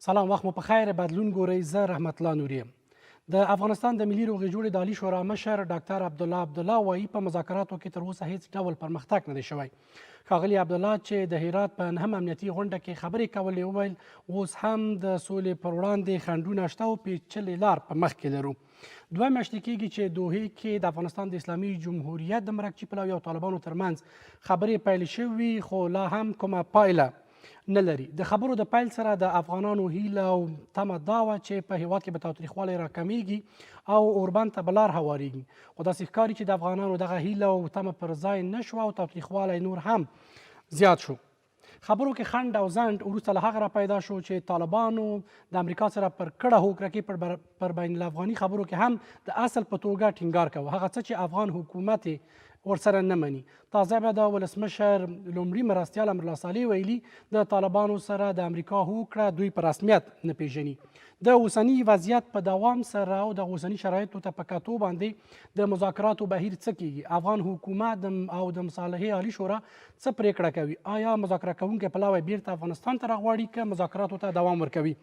سلام، وخت مو په خیر. بدلون ګورئ. زه رحمت الله نوري یم. د افغانستان د ملي روغې جوړې د عالي شورا مشر ډاکټر عبدالله وایي په مذاکراتو کې تر اوسه هیڅ ډول پرمختګ نه دی شوی. ښاغلي عبدالله چې د هرات په نهم امنیتي غونډه کې خبرې کولې وویل اوس هم د سولې پر وړاندې خنډونه شته او پیچلې لار په مخ کې لرو. 2 میاشتې کېږي چې دوحې کې د افغانستان د اسلامي جمهوریت د مرکچي پلاوي او طالبانو ترمنځ خبرې پیل شوي، خو لا هم کومه پایله نه لري. د خبرو د پیل سره د افغانانو هیله او تمه دا وه چې په هیواد کې به تاوتریخوالی راکمیږي او اوربند ته به لار هواریږي، خو داسې ښکاري چې د افغانانو دغه هیله او تمه پر ځای نه شوه او تاوتریخوالی نور هم زیات شو. خبرو کې خنډ او ځنډ وروسته له هغه را پیدا شو چې طالبانو د امریکا سره پر کډه هوکړه کې پر بین الافغاني خبرو کې هم د اصل په توګه ټینګار کوه، هغه څه چې افغان حکومت ورسره نه مني. تازه به د ولسمشر لومړي مرستیال امرالله صالح ویلي د طالبانو سره د امریکا هوکړه دوی په رسمیت نه پیژني. د اوسني وضعیت په دوام سره او د اوسني شرایطو ته په کتو باندې د مذاکراتو بهیر څه کیږي؟ افغان حکومت او د مصالحې عالي شورا څه پریکړه کوي؟ آیا مذاکره کوونکی پلاوی بیرته افغانستان ته راغواړي که مذاکراتو ته دوام ورکوي؟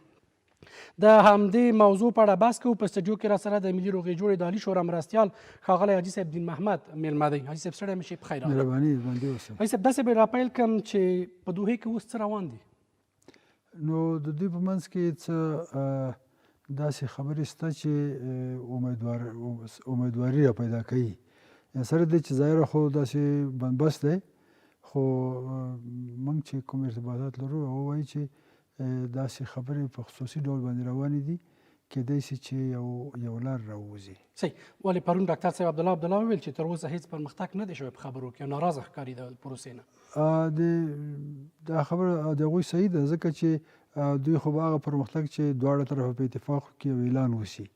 د همدې موضوع په اړه بحث کوو. په استودیو کې راسره د ملي روغې جوړې د عالي شورا مرستیال ښاغلی حاجي صاحب دین محمد میلمه دی. حاجي صاحب ستړی مه شئ، په خیر راغلی. مهرباني باندې اوسه. حاجي صاحب داسې به راپیل کړم چې په دوحې کې اوس څه روان دي؟ نو د دوی په منځ کې څه داسې خبرې شته چې امیدواري را پیدا کوي. سره دې چې ظاهره خو داسې بندبست دی، خو موږ چې کوم ارتباطات لرو هغه وایي چې داسې خبرې په خصوصي ډول باندې روانې دي، کیدای شي چې یو لار راووځي. صحیح. ولې پرون ډاکټر صاحب عبدالله وویل چې تر اوسه هیڅ پرمختګ نه دی شوی په خبرو کې او ناراضه ښکاري د پروسې نه. دا خبره د هغوی صحیح ده، ځکه چې دوی خو به هغه پرمختګ چې دواړه طرفه په اتفاق کې اعلان وشي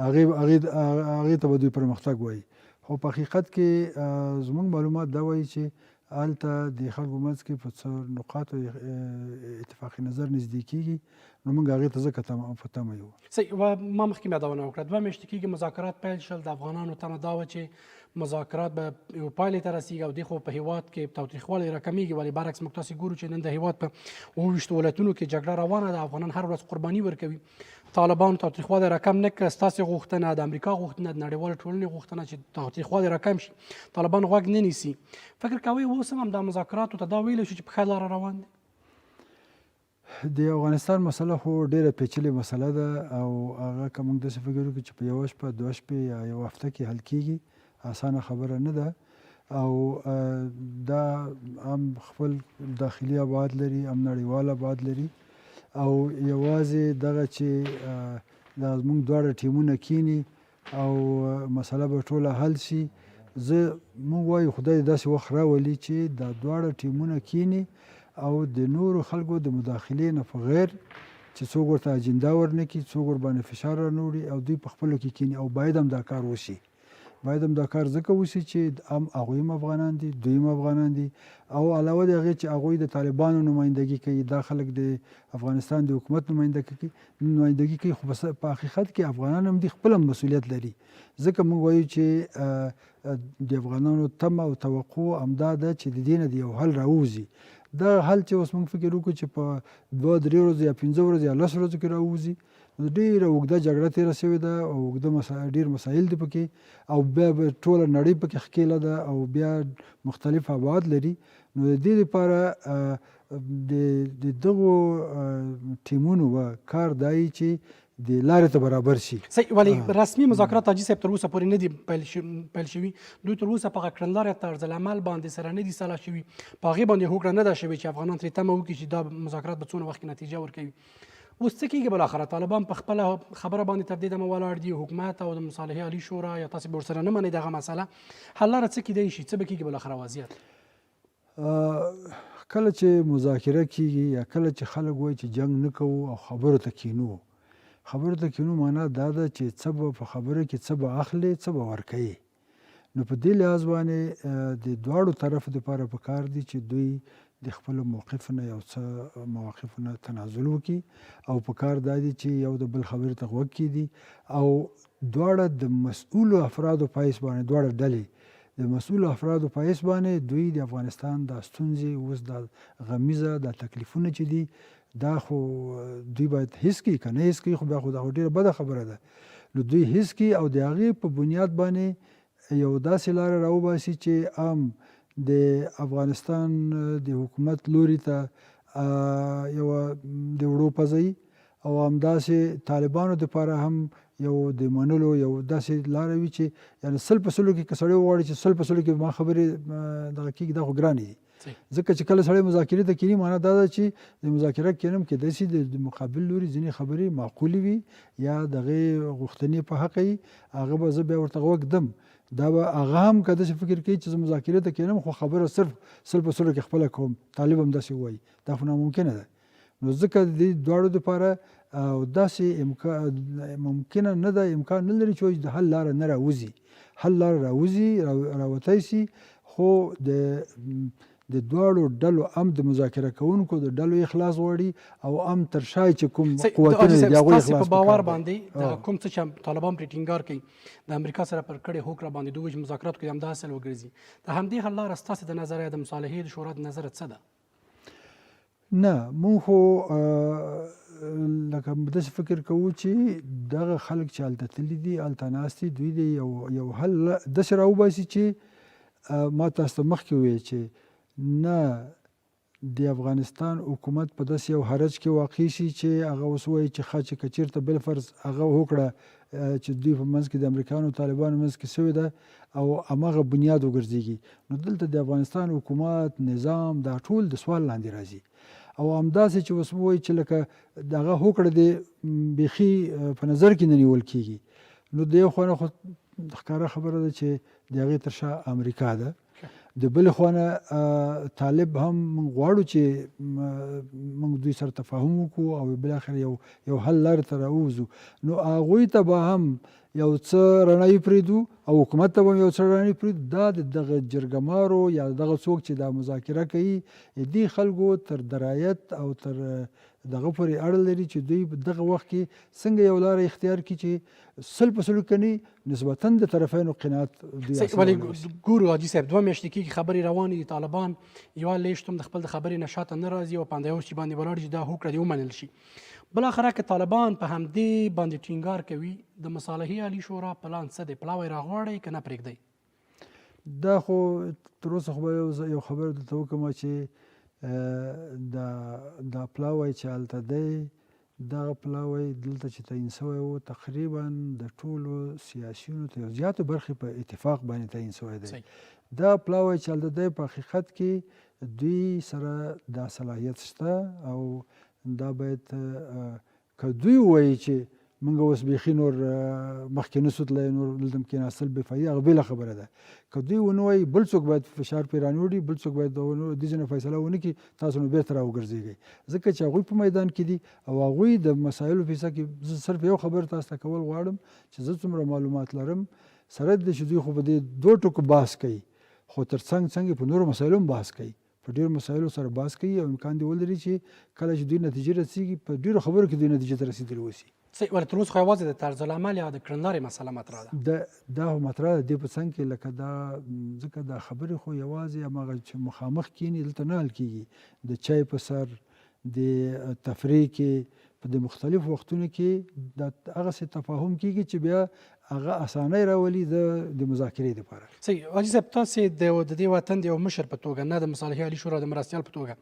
هغې ته به دوی پرمختګ وایي، خو په حقیقت کې زموږ معلومات دا وایي چې هلته د خلکو منځ کې په څه نقاطو اتفاقي نظر نږدې کېږي، نو موږ هغې ته ځکه په تمه یو. صحیح. و ما مخکې یادونه وکړه 2 میاشتې کېږي مذاکرات پیل شول. د افغانانو تمه دا وه چې مذاکرات به یو پایلې ته رسېږي او دې خو په هېواد کې تاوتریخوالی راکمیږي، ولې برعکس موږ تاسې ګورو چې نن د هېواد په 28 ولایتونو کې جګړه روانه ده. افغانان هر ورځ قرباني ورکوي. طالبان تاوتریخوالی راکم نه کړه. ستاسې غوښتنه، د امریکا غوښتنه، د نړیوالې ټولنې غوښتنه چې تاوتریخوالی راکم شي، طالبان غوږ نه نیسي. فکر کوئ اوس هم دا مذاکراتو ته دا ویلی شو چې په ښه لاره روان دي؟ د افغانستان مسله خو ډېره پیچلې مسله ده او هغه که موږ داسې فکر وکړو چې په یوه شپه 2 شپې یا یوه هفته کې حل کېږي، اسانه خبره نه ده. او دا هم خپل داخلي ابعاد لري، هم نړیوال ابعاد لري، او یوازې دغه چې دا زموږ دواړه ټیمونه کینی او مسله به ټوله حل شي. موږ وایو خدای داسې وخت راولي چې دا دواړه ټیمونه کینی او د نورو خلکو د مداخلې نه په غیر چې څوک ورته اجنډا ورنه کړي، څوک ورباندې فشار رانوړي او دوی په خپلو کې کیني. او باید هم دا کار وشي، باید هم دا کار ځکه وشي چې هم هغوی هم افغانان دي، دوی هم افغانان دي، او علاوه د هغې چې هغوی د طالبانو نمایندګي کوي، دا خلک د افغانستان د حکومت نمایندګي کوي، خو په حقیقت کې افغانان هم دي، خپل هم مسؤلیت لري. ځکه موږ وایو چې د افغانانو تمه او توقع همدا ده چې د دې نه د یو حل راووځي. دا حل چې اوس موږ فکر وکړو چې په 2-3 ورځو یا 15 ورځو یا 10 ورځو کې راووځي، ډېره اوږده جګړه تېره شوې ده او اوږده ډېر مسایل دي پکې، او بیا به ټوله نړۍ پکې ښکېله ده او بیا مختلف ابعاد لري. نو د دې لپاره د دغو ټیمونو کار دا یي چې د لارې ته برابر شي. صحیح. ولې رسمي مذاکرات حاجي صاحب تر اوسه پورې نه دي پیل شوي؟ دوی تر اوسه په هغه کړنلارې طرز العمل باندې سره نه دي سلا شوي، په هغې باندې هوکړه نه ده شوې چې افغانان ترې تمه وکړي چې دا مذاکرات به څونه وخت کې نتیجه ورکوي. اوس څه کېږي بالاخره؟ طالبان په خپله خبره باندې تر دې دمه ولاړ دي، حکومت او د مصالحې عالي شورا، یا تاسې به ورسره نه منئ دغه مسله؟ حل لاره څه کیدی شي؟ څه به کېږي بالاخره وضعیت؟ کله چې مذاکره کېږي یا کله چې خلک وایي چې جنګ نه کوو او خبرو ته کینو، معنا دا ده چې څه به په خبره کې څه به اخلي، څه به ورکوي. نو په دې لحاظ باندې د دواړو طرفو دپاره پکار دي چې دوی د خپلو موقفو نه یو څه مواقفو نه تنازل وکړي، او پکار دا دي چې یو د بل خبرې ته غوږ کېږدي، او دواړه د مسؤولو افرادو په حیث باندې، دواړه ډلې د مسؤولو افرادو په حیث باندې دوی د افغانستان دا ستونزې اوس دا غمیزه دا تکلیفونه چې دي دا خو دوی باید حس کړي که نه حس کړي خو بیا خو دا خو ډېره بده خبره ده نو دوی حس کړي او د هغې په بنیاد باندې یو داسې لاره راوباسي چې د افغانستان د حکومت لوري ته یوه د وړو پزی او همداسې طالبانو دپاره هم یو د منلو یو داسې لاره وي چې یعنې 100% کې که سړی وغواړي چې 100% کې ما خبرې دغه کېږي دا خو ګرانې دي ځکه چې کله سړی مذاکرې ته کیني معنا دا ده چې د مذاکره کینم کېدای شي د مقابل لوري ځینې خبرې معقولې وي یا د هغې غوښتنې په حقه وي هغه به زه بیا ورته غوږ دم دا به هغه هم که داسې فکر کوي چې زه مذاکرې ته کینم خو خبره صرف 100% کې خپله کوم طالب هم داسې وایي دا خو ناممکنه ده نو ځکه د دې دواړو دپاره او داسې ممکنه نه ده امکان نه لري چې د حل لاره نه راوځي حل لاره راوځي راوتی سي خو د دواړو ډلو هم د مذاکره کوونکو د ډلو اخلاص غواړي او هم تر شا چې کوم قوتونه دي د هغوی اخلاص په باور باندې د کوم څه چې طالبان پرې ټینګار کوي د امریکا سره پر کړې هوکړه باندې دوی چې مذاکراتو کې همدا اصل وګرځي د همدې حل لاره ستاسې د نظره د مصالحې د شورا د نظره څه ده نه مونږ خو لکه داسې فکر کوو چې دغه خلک چې هلته تللي دي هلته ناست دي دوی د یو حل داسې راوباسي چې ما تاسو ته مخکې وویل چې نه د افغانستان حکومت په داسې یو حرج کې واقع شي چې هغه اوس وایي چې ښه چې که چېرته بالفرض هغه وکړه چې دوی په منځ کې د امریکایانو او طالبانو منځ کې سوې ده او هماغه بنیاد وګرځېږي نو دلته د افغانستان حکومت نظام دا ټول د سوال لاندې راځي او همداسې چې اوس وایي چې لکه دغه هوکړه دې بیخي په نظر کې نه نیول کېږي نو د یو خوا نه خو ښکاره خبره ده چې د هغې تر شا امریکا ده د بلې خوا نه طالب هم موږ غواړو چې موږ دوی سره تفاهم وکړو او بالاخره یو حل لارې ته راووځو نو هغوی ته به هم یو څه رڼاوي پرېږدو او حکومت ته به هم یو څه رڼاوي پرېږدو دا د دغه جرګمارو یا دغه څوک چې دا مذاکره کوي دې خلکو تر درایت او تر دغه پورې اړه لري چې دوی په دغه وخت کې څنګه یو لاره اختیار کړي چې 100% کني نسبتاً د طرفینو قناعت ولې ګورو حاجي صاحب 2 میاشتې کېږي خبرې روانې دي طالبان یوه لیشت هم د خپل د خبرې نه شاته نه راځي او په همدې اوس چې باندې ولاړ چې دا هوکړه دې ومنل شي بالاخره که طالبان په همدې باندې ټینګار کوي د مصالحې عالي شورا پلان څه دی پلاوی راغواړئ که نه پرېږدئ دا خو تر اوسه خو به یو خبره درته وکړم چې دا پلاوی چې هلته دی دغه پلاوی دلته چې تعیین شوی و تقریبا د ټولو سیاسیونو ته زیاتو برخې په اتفاق باندې تعیین شوی دی دا پلاوی چې هلته دی په حقیقت کې دوی سره دا صلاحیت شته او دا باید که دوی ووایي چې موږ اوس بیخي نور مخکې نسو تللی نور دلته کېناستل بې فایدې هغه بېله خبره ده که دوی ونه وایي بل څوک باید فشار پرې رانیوړي بل څوک باید دې ځینې فیصله ونه کړي تاسو نو بېرته راوګرځېږئ ځکه چې هغوی په میدان کې دي او هغوی د مسایلو په حصه کې زه صرف یو خبر تاسو ته کول غواړم چې زه څومره معلومات لرم سره د چې دوی خو په دې 2 ټکو بحث کوي خو تر څنګ په نورو مسایلو هم بحث کوي په ډېرو مسایلو سره بحث کوي او امکان دی ولري چې کله چې دوی نتیجې رسېږي په ډېرو خبرو کې دوی نتیجې ته رسېدلي اوسي ولې تر اوسه خو یوازې د طرز العمل یا د کړنلارې مسله مطرح ده دا خو مطرح ده دې په څنګ کې لکه دا ځکه دا خبرې خو یوازې هماغه چې مخامخ کښېني دلته نه حل کېږي د چای په سر د تفریح کې په د مختلفو وختونو کې دا هغسې تفاهم کېږي چې بیا هغه اسانۍ راولي د مذاکرې دپاره صحیح حاجي صاحب تاسې د دې وطن د یو مشر په توګه نه د مصالحې عالي شورا د مرستیال په توګه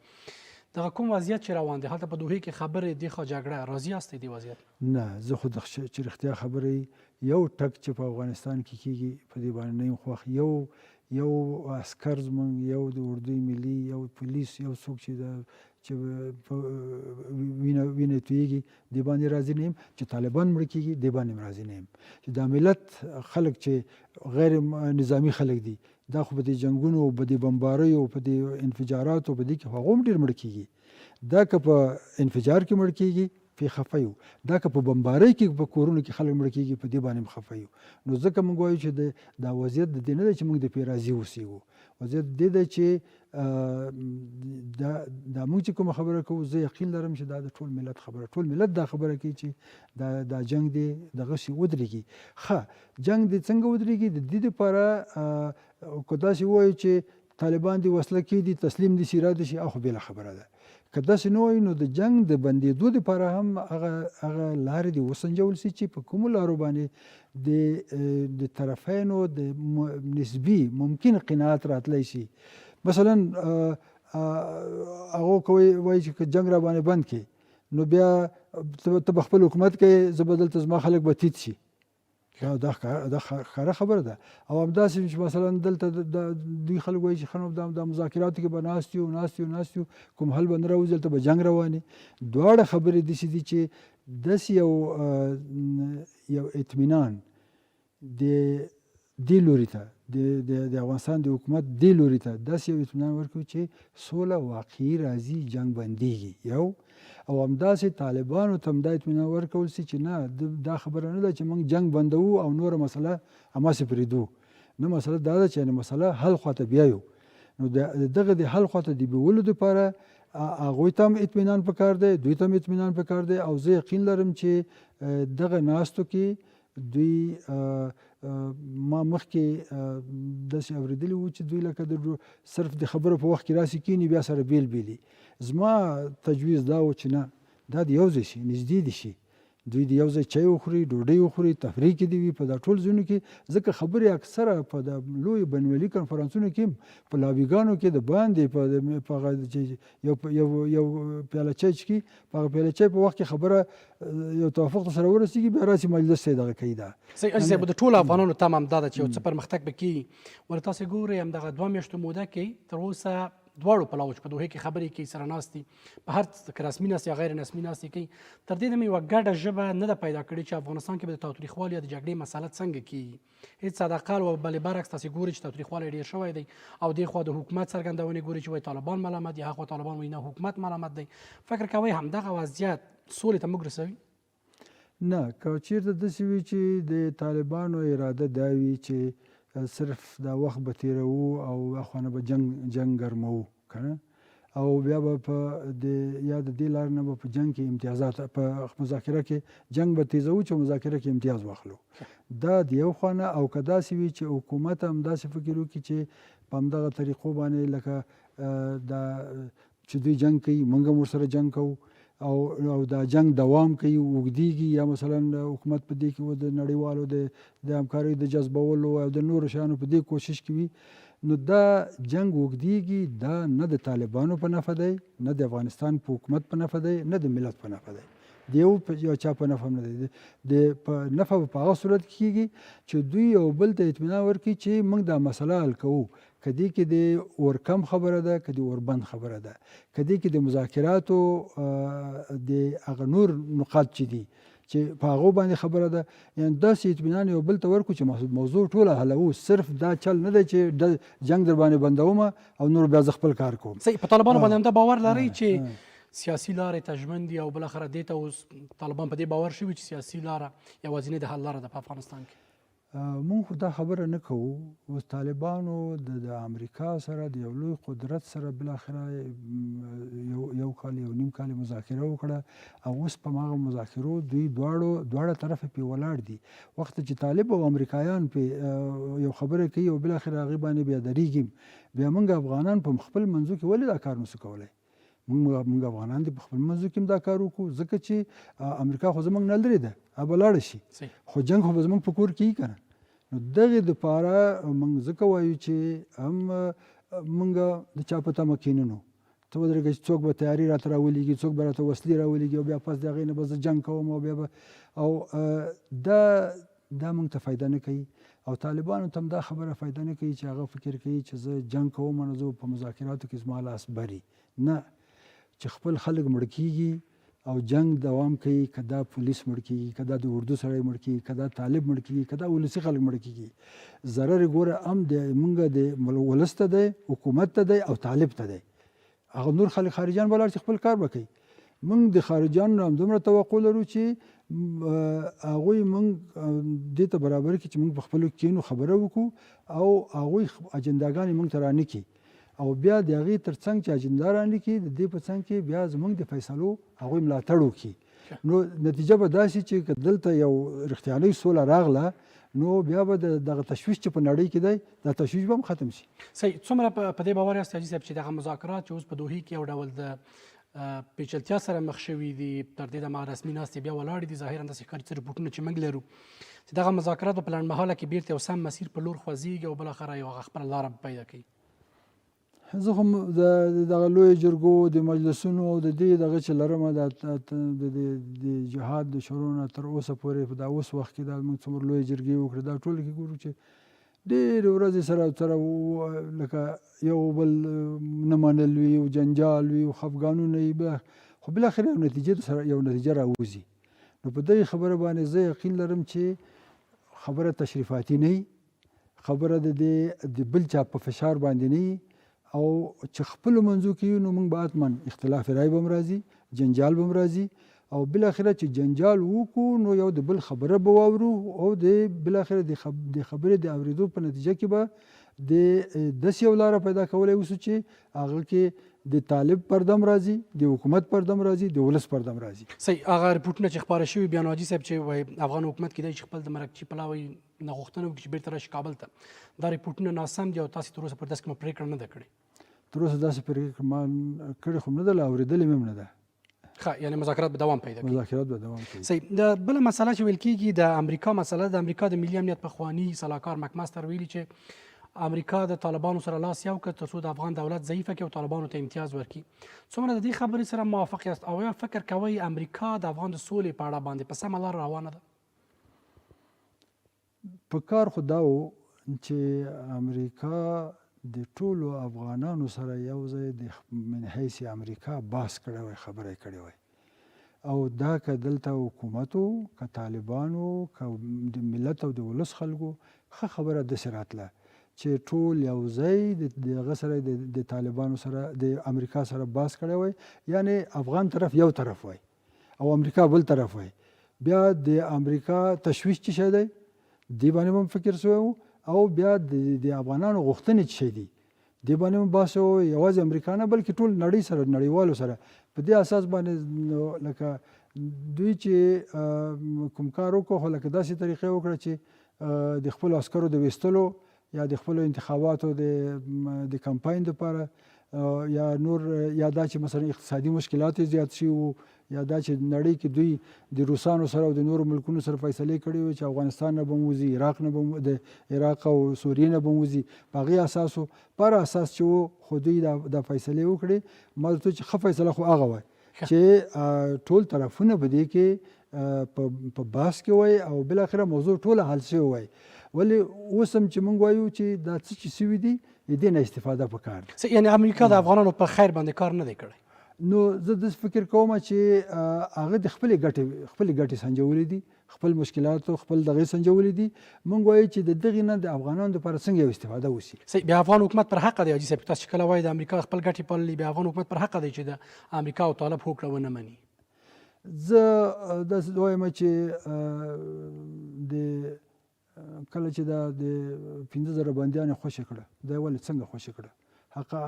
دغه کوم وضعیت چې روان دی هلته په دوحې کې خبرې دې خوا جګړه راضي یاستئ دې وضعیت نه زه خو چې رښتیا خبرې یو ټک چې په افغانستان کې کېږي په دې باندې نه یم خوښ یو عسکر زموږ یو د اردوی ملي یو پولیس یو څوک چې وینه تویېږي دې باندې راضي نه یم چې طالبان مړه کېږي دې باندې هم راضي نه یم چې دا ملت خلک چې غیر نظامي خلک دي دا خو په دې جنګونو په دې بمباریو په دې انفجاراتو په دې کې هغه هم ډېر مړه کېږي دا که په انفجار کې مړ کېږي پې خفه یو دا که په بمبارۍ کې په کورونو کې خلک مړه کېږي په دې باندې هم خفه یو نو ځکه موږ وایو چې دا وضعیت د دې نه دی چې موږ د پې راضي اوسېږو وضعیت دې دی چې دا موږ چې کومه خبره کوو زه یقین لرم چې دا د ټول ملت خبره ټول ملت دا خبره کوي چې دا جنګ دی دغسې ودرېږي ښه جنګ دی څنګه ودرېږي د دې دپاره که داسې ووایو چې طالبان دې وسله کېږدي تسلیم دې شي را دې شي خو بېله خبره ده که داسې نه وای نو د جنګ د بندېدو دپاره هم هغه لارې دې وسنجول سي چې په کومو لارو باندې د طرفینو د نسبي ممکن قناعت راتلی شي. مثلا هغه وایي چې که جنګ را باندې بند کړي نو بیا ته به خپل حکومت کوې، زه به دلته زما خلک به تیت شي. دا ښکاره خبره ده. او همداسې چې مثلا دلته دوی خلک وایي چې ښه نو دا مذاکراتو کې به ناست یو کوم حل به نه راوځي، دلته به جنګ روان وي. دواړه خبرې داسې دي چې داسې یو اطمینان دې لوري ته د افغانستان د حکومت دې لوري ته داسې یو اطمینان ورکوي چې سوله واقعي راځي، جنګ بندېږي یو. او همداسې طالبانو ته هم دا اطمینان ورکول سي چې نه، دا خبره نه ده چې موږ جنګ بندوو او نوره مسله هماسې پرېږدو. نه، مسله دا ده چې مسله حل خواته بیایو. نو دغه د حل خواته د بیولو دپاره هغوی ته هم اطمینان پکار دی، دوی ته هم اطمینان پکار دی. او زه یقین لرم چې دغه ناستو کې دوی ما مخکې داسې اورېدلي وو چې دوی لکه صرف د خبرو په وخت کې راسي کیني بیا سره بیل بیلي. زما تجویز دا و چې نه، دا د یو ځای شي، نږدې دي شي، دوی د یو ځای چای وخوري، ډوډۍ وخوري، تفریح کې دي وي په دا ټول ځایونو کې. ځکه خبرې اکثره په د لویو بینالمللي کنفرانسونو کې په لابیګانو کې د باندې په هغه یو پیاله چای څښي، په هغه پیاله چای په وخت کې خبره یو توافق ته سره ورسېږي، بیا راسي مجلس ته یې دغه کوي. دا صحیح د ټولو افغانانو تمه همدا ده چې یو څه پرمختګ به کېږي. ولې تاسې ګورئ همدغه 2 میاشتو موده کې تر اوسه دواړو پلوو چې په دوحې کې خبرې کوي، سره ناست دي، په هر که رسمي ناست یا غیر رسمي ناستې کوي، تر دې دمې یوه ګډه ژبه نه ده پیدا کړې چې افغانستان کې به د تاوتریخوالي یا د جګړې مسله څنګه کېږي. هېڅ صدقه او بلې برعکس تاسې ګورئ چې تاوتریخوالی ډېر شوی دی، او دې خوا د حکومت څرګندونې ګورئ چې وایي طالبان ملامت دي، هغه طالبان وایي نه حکومت ملامت دی. فکر کوئ همدغه وضعیت سولې ته موږ رسوي؟ نه، که چېرته داسې وي چې د طالبانو اراده دا وي چې صرف دا وخت به تېروو او اخوانه به جنګ ګرموو که نه، او بیا به په یا د دې لارې نه به په جنګ کې امتیازات، په مذاکره کې جنګ به تیزوو چې مذاکره کې امتیاز واخلو. دا د یو خوا نه. او که داسې وي چې حکومت هم داسې فکر وکړي چې په همدغه طریقو باندې لکه دا چې دوی جنګ کوي موږ هم ورسره جنګ کوو، او دا جنګ دوام کوي، اوږدېږي، یا مثلا حکومت په دې کې د نړیوالو د همکاریو د جذبولو او د نورو شیانو په دې کوشش کوي، نو دا جنګ اوږدېږي. دا نه د طالبانو په نفع دی، نه د افغانستان په حکومت په نفع دی، نه د ملت په نفع دی، د یو چا په نفع هم نه دی. د په نفع په هغه صورت کې کېږي چې دوی یو بل ته اطمینان ورکړي چې موږ دا مسله حل کوو. که دې کې د اورکم خبره ده، که د اوربند خبره ده، که دې کې د مذاکراتو د هغه نور نقاط چې دي چې په هغو باندې خبره ده، یعنې داسې اطمینان یو بل ته ورکړو چې موضوع ټوله حلوو. صرف دا چل نه دی چې جنګ در باندې بندومه او نور بیا زه خپل کار کوم. صحیح. په طالبانو باندې همدا باور لرئ چې سیاسي لارې ته ژمن دي، او بالاخره دې ته اوس طالبان په دې باور شوي چې سیاسي لاره یوازینۍ د حل لاره ده په افغانستان کې؟ مونږ خو دا خبره نه کوو. اوس طالبانو د امریکا سره د یو لوی قدرت سره بالاخره یو کال یو نیم کال مذاکره وکړه، او اوس په هغه مذاکرو دوی دواړه طرفه پې ولاړ دي. وخت چې طالب او امریکایان پې یو خبره کوي او بالاخره هغې باندې بیا درېږي، بیا موږ افغانان په خپل منځو کې ولې دا کار نسو کولی؟ موږ افغانان دې په خپل منځو کې هم دا کار وکړو، ځکه چې امریکا خو زموږ نه لرې ده، به لاړه شي، خو جنګ خو به زموږ په کور کې وي که نه. نو دغې دپاره موږ ځکه وایو چې هم موږ د چا په تمه کښېننو. ته ودرېږه چې څوک به تیاري راته راولېږي، څوک به راته وسلې راولېږي، او بیا پس د هغې نه به زه جنګ کوم، او بیا به دا موږ ته فایده نه کوي. او طالبانو ته هم دا خبره فایده نه کوي چې هغه فکر کوي چې زه جنګ کوم نو زه په مذاکراتو کې زما لاس بري. نه، چې خپل خلک مړ کېږي او جنگ دوام کوي، که دا پولیس مړ کېږي، که دا د اردو سړی مړ کېږي، که دا طالب مړ کېږي، که دا ولسي خلک مړ کېږي، ضرر ګوره هم د موږ د ولس ته دی، حکومت ته دی، او طالب ته دی. هغه نور خلک خارجیان به لاړ چې خپل کار به کوي. موږ د خارجیانو نه همدومره توقع لرو چې هغوی موږ دې ته برابر کړي چې موږ په خپلو کښېنو خبره وکړو، او هغوی اجنداګانې موږ ته رانکړي، او بیا د هغې تر څنګ چې اجندا رانکړي، د دې په څنګ کې بیا زموږ د فیصلو هغوی ملاتړ وکړي. نو نتیجه به داسې چې که دلته یو رښتیانۍ سوله راغله، نو بیا به دغه تشویش چې په نړۍ کې دی، دا تشویش به هم ختم شي. صحیح. څومره په دې باور یاست حاجي صاحب چې دغه مذاکرات چې اوس په دوحې کې یو ډول د پیچلتیا سره مخ شوي دي، تر دې دمه رسمي ناستې بیا ولاړې دي، ظاهرا داسې ښکاري څه رپوټونه چې موږ لرو چې دغه مذاکرات به په لنډمهاله کې بیرته یو سم مسیر په لور خوځېږي او بالاخره یو هغه خپله لاره پیدا کوي. زه خو د دغه لویو جرګو د مجلسونو او د دې دغه چې لرمه د جهاد د شروع نه تر اوسه پورې په دا اوس وخت کې دا موږ څومره لویې جرګې وکړې دا ټولې کې ګورو چې ډېرې ورځې سره لکه یو بل نه منل وي او جنجال وي او خفګانونه وي، خو بالاخره یو نتیجه راوځي. نو په دې خبره باندې زه یقین لرم چې خبره تشریفاتي نه وي، خبره د بل چا په فشار باندې نه وي، او چې خپلو منځو کې نو موږ به حتما اختلاف رای به هم راځي، جنجال به هم راځي، او بالاخره چې جنجال وکړو نو یو د بل خبره به واورو او بالاخره د خبرې د اورېدو په نتیجه کې به داسې یو لاره پیدا کولی اوسو چې هغه کې د طالب پردم راځي، د حکومت پردم راځي، د ولس پردم راځي. صحیح. هغه رپورټونه چې خپاره شوي بیا نو حاجي صاحب چې وایي افغان حکومت کیدای شي خپل د مرکچي پلاوی نه غوښتنه وکړي چې بیرته راشي کابل ته، دا رپورټونه ناسم دي او تاسې تر اوسه پورې داسې کومه پرېکړه نه ده کړې؟ تر اوسه داسې پرېکړه ما کړې خو نه ده، لا اورېدلې مې هم نه ده. ښه، یعنې مذاکرات به دوام پیدا کوي. مذاکرات به دوام کوي. صحیح. د بله مسله چې ویل کېږي د امریکا مسله، د امریکا د ملي امنیت پخواني سلاکار مکماستر ویلي چې امریکا د طالبانو سره لاس یو کړ تر څو د افغان دولت ضعیفه کړي او طالبانو ته امتیاز ورکړي. څومره د دې خبرې سره موافق یاست او یا فکر کوئ امریکا د افغان د سولې په اړه باندې په سمه لار روانه ده؟ په کار خو دا و چې امریکا د ټولو افغانانو سره یو ځای من حیث امریکا بحث کړی وای، خبره یې کړې وای، او دا که دلته حکومت و که طالبانو که د ملت او د ولس خلکو ښه خبره داسې راتله چې ټول یو ځای د هغه سره د طالبانو سره د امریکا سره بحث کړی وای، یعنی افغان طرف یو طرف وای او امریکا بل طرف وای. بیا د امریکا تشویش څه شی دی دې باندې هم فکر سوی و، او بیا د افغانانو غوښتنې څه شی دي دې باندې هم بحث و، یوازې امریکا نه بلکې ټول نړۍ سره نړیوالو سره په دې اساس باندې لکه دوی چې کوم کار وکړو خو لکه داسې طریقې وکړه چې د خپلو عسکرو د ویستلو یا د خپلو انتخاباتو د کمپاین دپاره یا نور، یا دا چې مثلا اقتصادي مشکلات یې زیات شي وو، یا دا چې نړۍ کې دوی د روسانو سره او د نورو ملکونو سره فیصلې کړې وي چې افغانستان نه به هم وځي، د عراق او سوریې نه به هم وځي، په هغې اساسو پر اساس چې و خو دوی دا فیصلې وکړې. ما ورته چې ښه فیصله خو هغه وای چې ټول طرفونه به دې کې په بحث کې وای او بالاخره موضوع ټوله حل شوې وای. ولې اوس هم چې موږ وایو چې دا څه چې سوي دي د دې نه استفاده پکار ده. یعنې امریکا د افغانانو په خیر باندې کار نه دی کړی؟ نو زه داسې فکر کوم چې هغه د خپلې ګټې سنجولې دي، خپل مشکلاتو خپل دغې سنجولې دي. موږ وایو چې د دغې نه د افغانانو دپاره څنګه یو استفاده وشي. بیا افغان حکومت پر حقه دی حاجي صاحب، تاسو چې کله وایي د امریکا خپل ګټې پاللي، بیا افغان حکومت پر حقه دی چې د امریکا او طالب هوکړه ونه مني؟ زه داسې وایم چې کله چې دا د 15,000 بندیان خوشې کړه، دا ولې څنګه خوشې کړه؟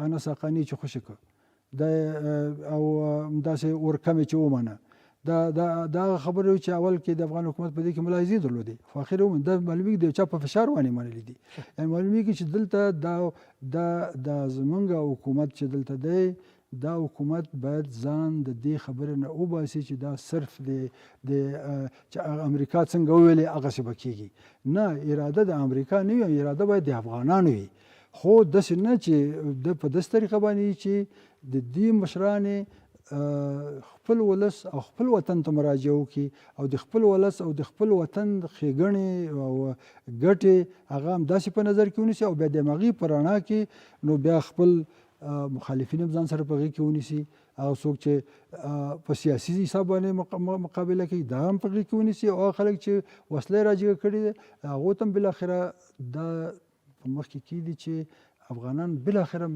انس حقاني چې خوشې کړه دا او داسې ورکمې چې ومنه، دا خبره چې اول کې د افغان حکومت په دې کې ملاحظې درلودې، خو اخر ومنه. دا معلومیږي د چا په فشار باندې منلي دي، یعنې معلومیږي چې دلته دا زمونږ حکومت چې دلته دی، دا حکومت باید ځان د دې خبرې نه وباسي چې دا صرف چې امریکا څنګه وویلې هغسې به کېږي. نه، اراده د امریکا نه وي، اراده باید د افغانانو وي، خو داسې نه چې په داسې طریقه باندې چې د دې مشرانې خپل ولس او خپل وطن ته مراجعه وکړي او د خپل ولس او د خپل وطن ښېګڼې او ګټې هغه هم داسې په نظر کې ونیسي او بیا د همغې په رڼا کې نو بیا خپل مخالفین هم ځان سره په غېږ کې ونیسي، هغه څوک چې په سیاسي حساب باندې مقابله کوي دا هم په غېږ کې ونیسي، او هغه خلک چې وسله یې راجګه کړې ده هغو ته هم بالاخره دا په مخکې کېږي چې افغانان بالاخره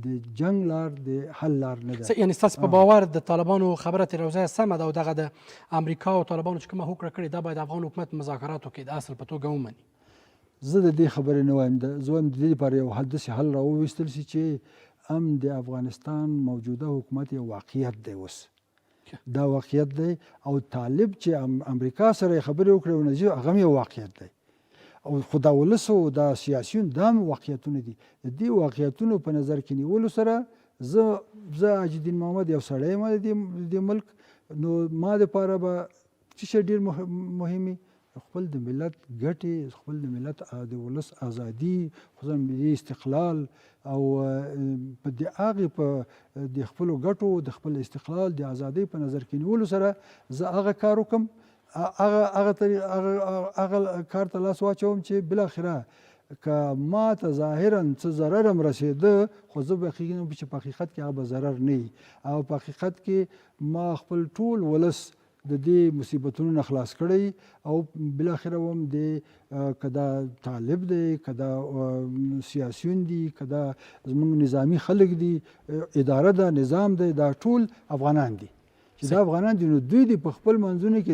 د جنگ لار د حل لار نه ده. یعنې ستاسې په باور د طالبانو خبره تېروځی سمه ده او دغه د امریکا او طالبانو چې کومه هوکړه کړې دا باید افغان حکومت مذاکراتو کې د اصل په توګه ومني؟ زه د دې خبرې نه وایم، زه وایم د دې لپاره یو داسې حل راوویستل شي چې هم د افغانستان موجوده حکومت یو واقعیت دی، اوس دا واقعیت دی، او طالب چې امریکا سره خبرې وکړې ونځي هغه هم یو واقعیت دی، او خو دا ولس او دا سیاسیون دا هم واقعیتونه دي. د دې واقعیتونو په نظر کې نیولو سره زه حاجي الدین محمد یو سړی یم د دې ملک، نو ما دپاره به څه شی ډېر مهم وي؟ خپل د ملت ګټې، خپل د ملت د ولس ازادي، خصوصا ملي استقلال او په د هغې په د خپلو ګټو د خپل استقلال د ازادۍ په نظر کې نیولو سره زه هغه کار وکړم، هغه کار ته لاس واچوم چې بالاخره که ما ته ظاهرا څه ضرر هم رسېده، خو زه به یقینم چې په حقیقت کې هغه به ضرر نه وي، او په حقیقت کې ما خپل ټول ولس د دې مصیبتونو نه خلاص کړی، او بالاخره هم که دا طالب دی، که دا سیاسیون دي، که دا زموږ نظامي خلک دي، اداره ده، نظام دی، دا ټول افغانان دي. چې دا افغانان دي، نو دوی دې په خپل منځونو کې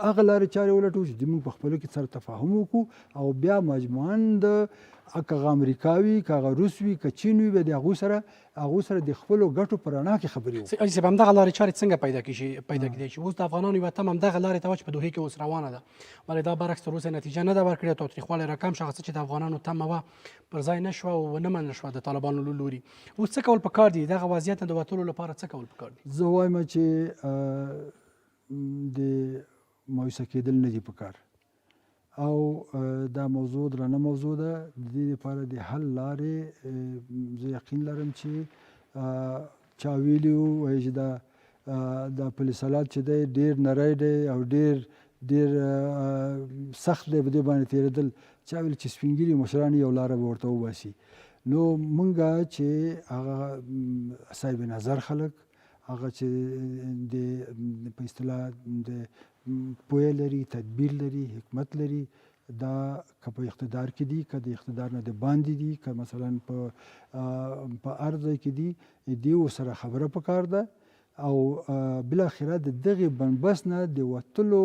هغه لارې چارې ولټوو چې موږ په خپلو کې سره تفاهم وکړو، او بیا مجموعاً د که هغه امریکا وي، که هغه روس وي، که چین وي، بیا د هغوی سره د خپلو ګټو په رڼا کې خبرې وکړو. حاجي صاحب، همدغه لارې چارې څنګه پیدا کېدای شي؟ اوس د افغانانو یوه تمه همدغه لارې ته وه چې په دوحې کې اوس روانه ده، ولې دا برعکس تر اوسه نتیجه نه ده ورکړې، تاوتریخوالی راکم شو، هغه څه چې د افغانانو تمه وه پر ځای نه شوه او ونه منل شوه د طالبانو له لوري. اوس څه کول پکار دي؟ دغه وضعیت نه د وتلو لپاره څه کول پکار دي؟ زه وایم چې د مایوسه کېدل نه دي پکار، او دا موضوع درنه موضوع ده. د دې لپاره د حل لارې زه یقین لرم چې چا ویلي وایي چې دا پلیسالات چې دی ډېر نری دی او ډېر سخت دی په دې باندې تېرېدل. چا ویل چې سپین ږیري مشران یو لاره به ورته وباسي. نو مونږه چې هغه صاحب نظر خلک، هغه چې په اصطلاح د پوهه لري، تدبیر لري، حکمت لري، دا که په اقتدار کې دي، که د اقتدار نه د باندې دي، که مثلا په هر ځای کې دي، دې ورسره خبره پکار ده، او بالاخره د دغې بنبست نه د وتلو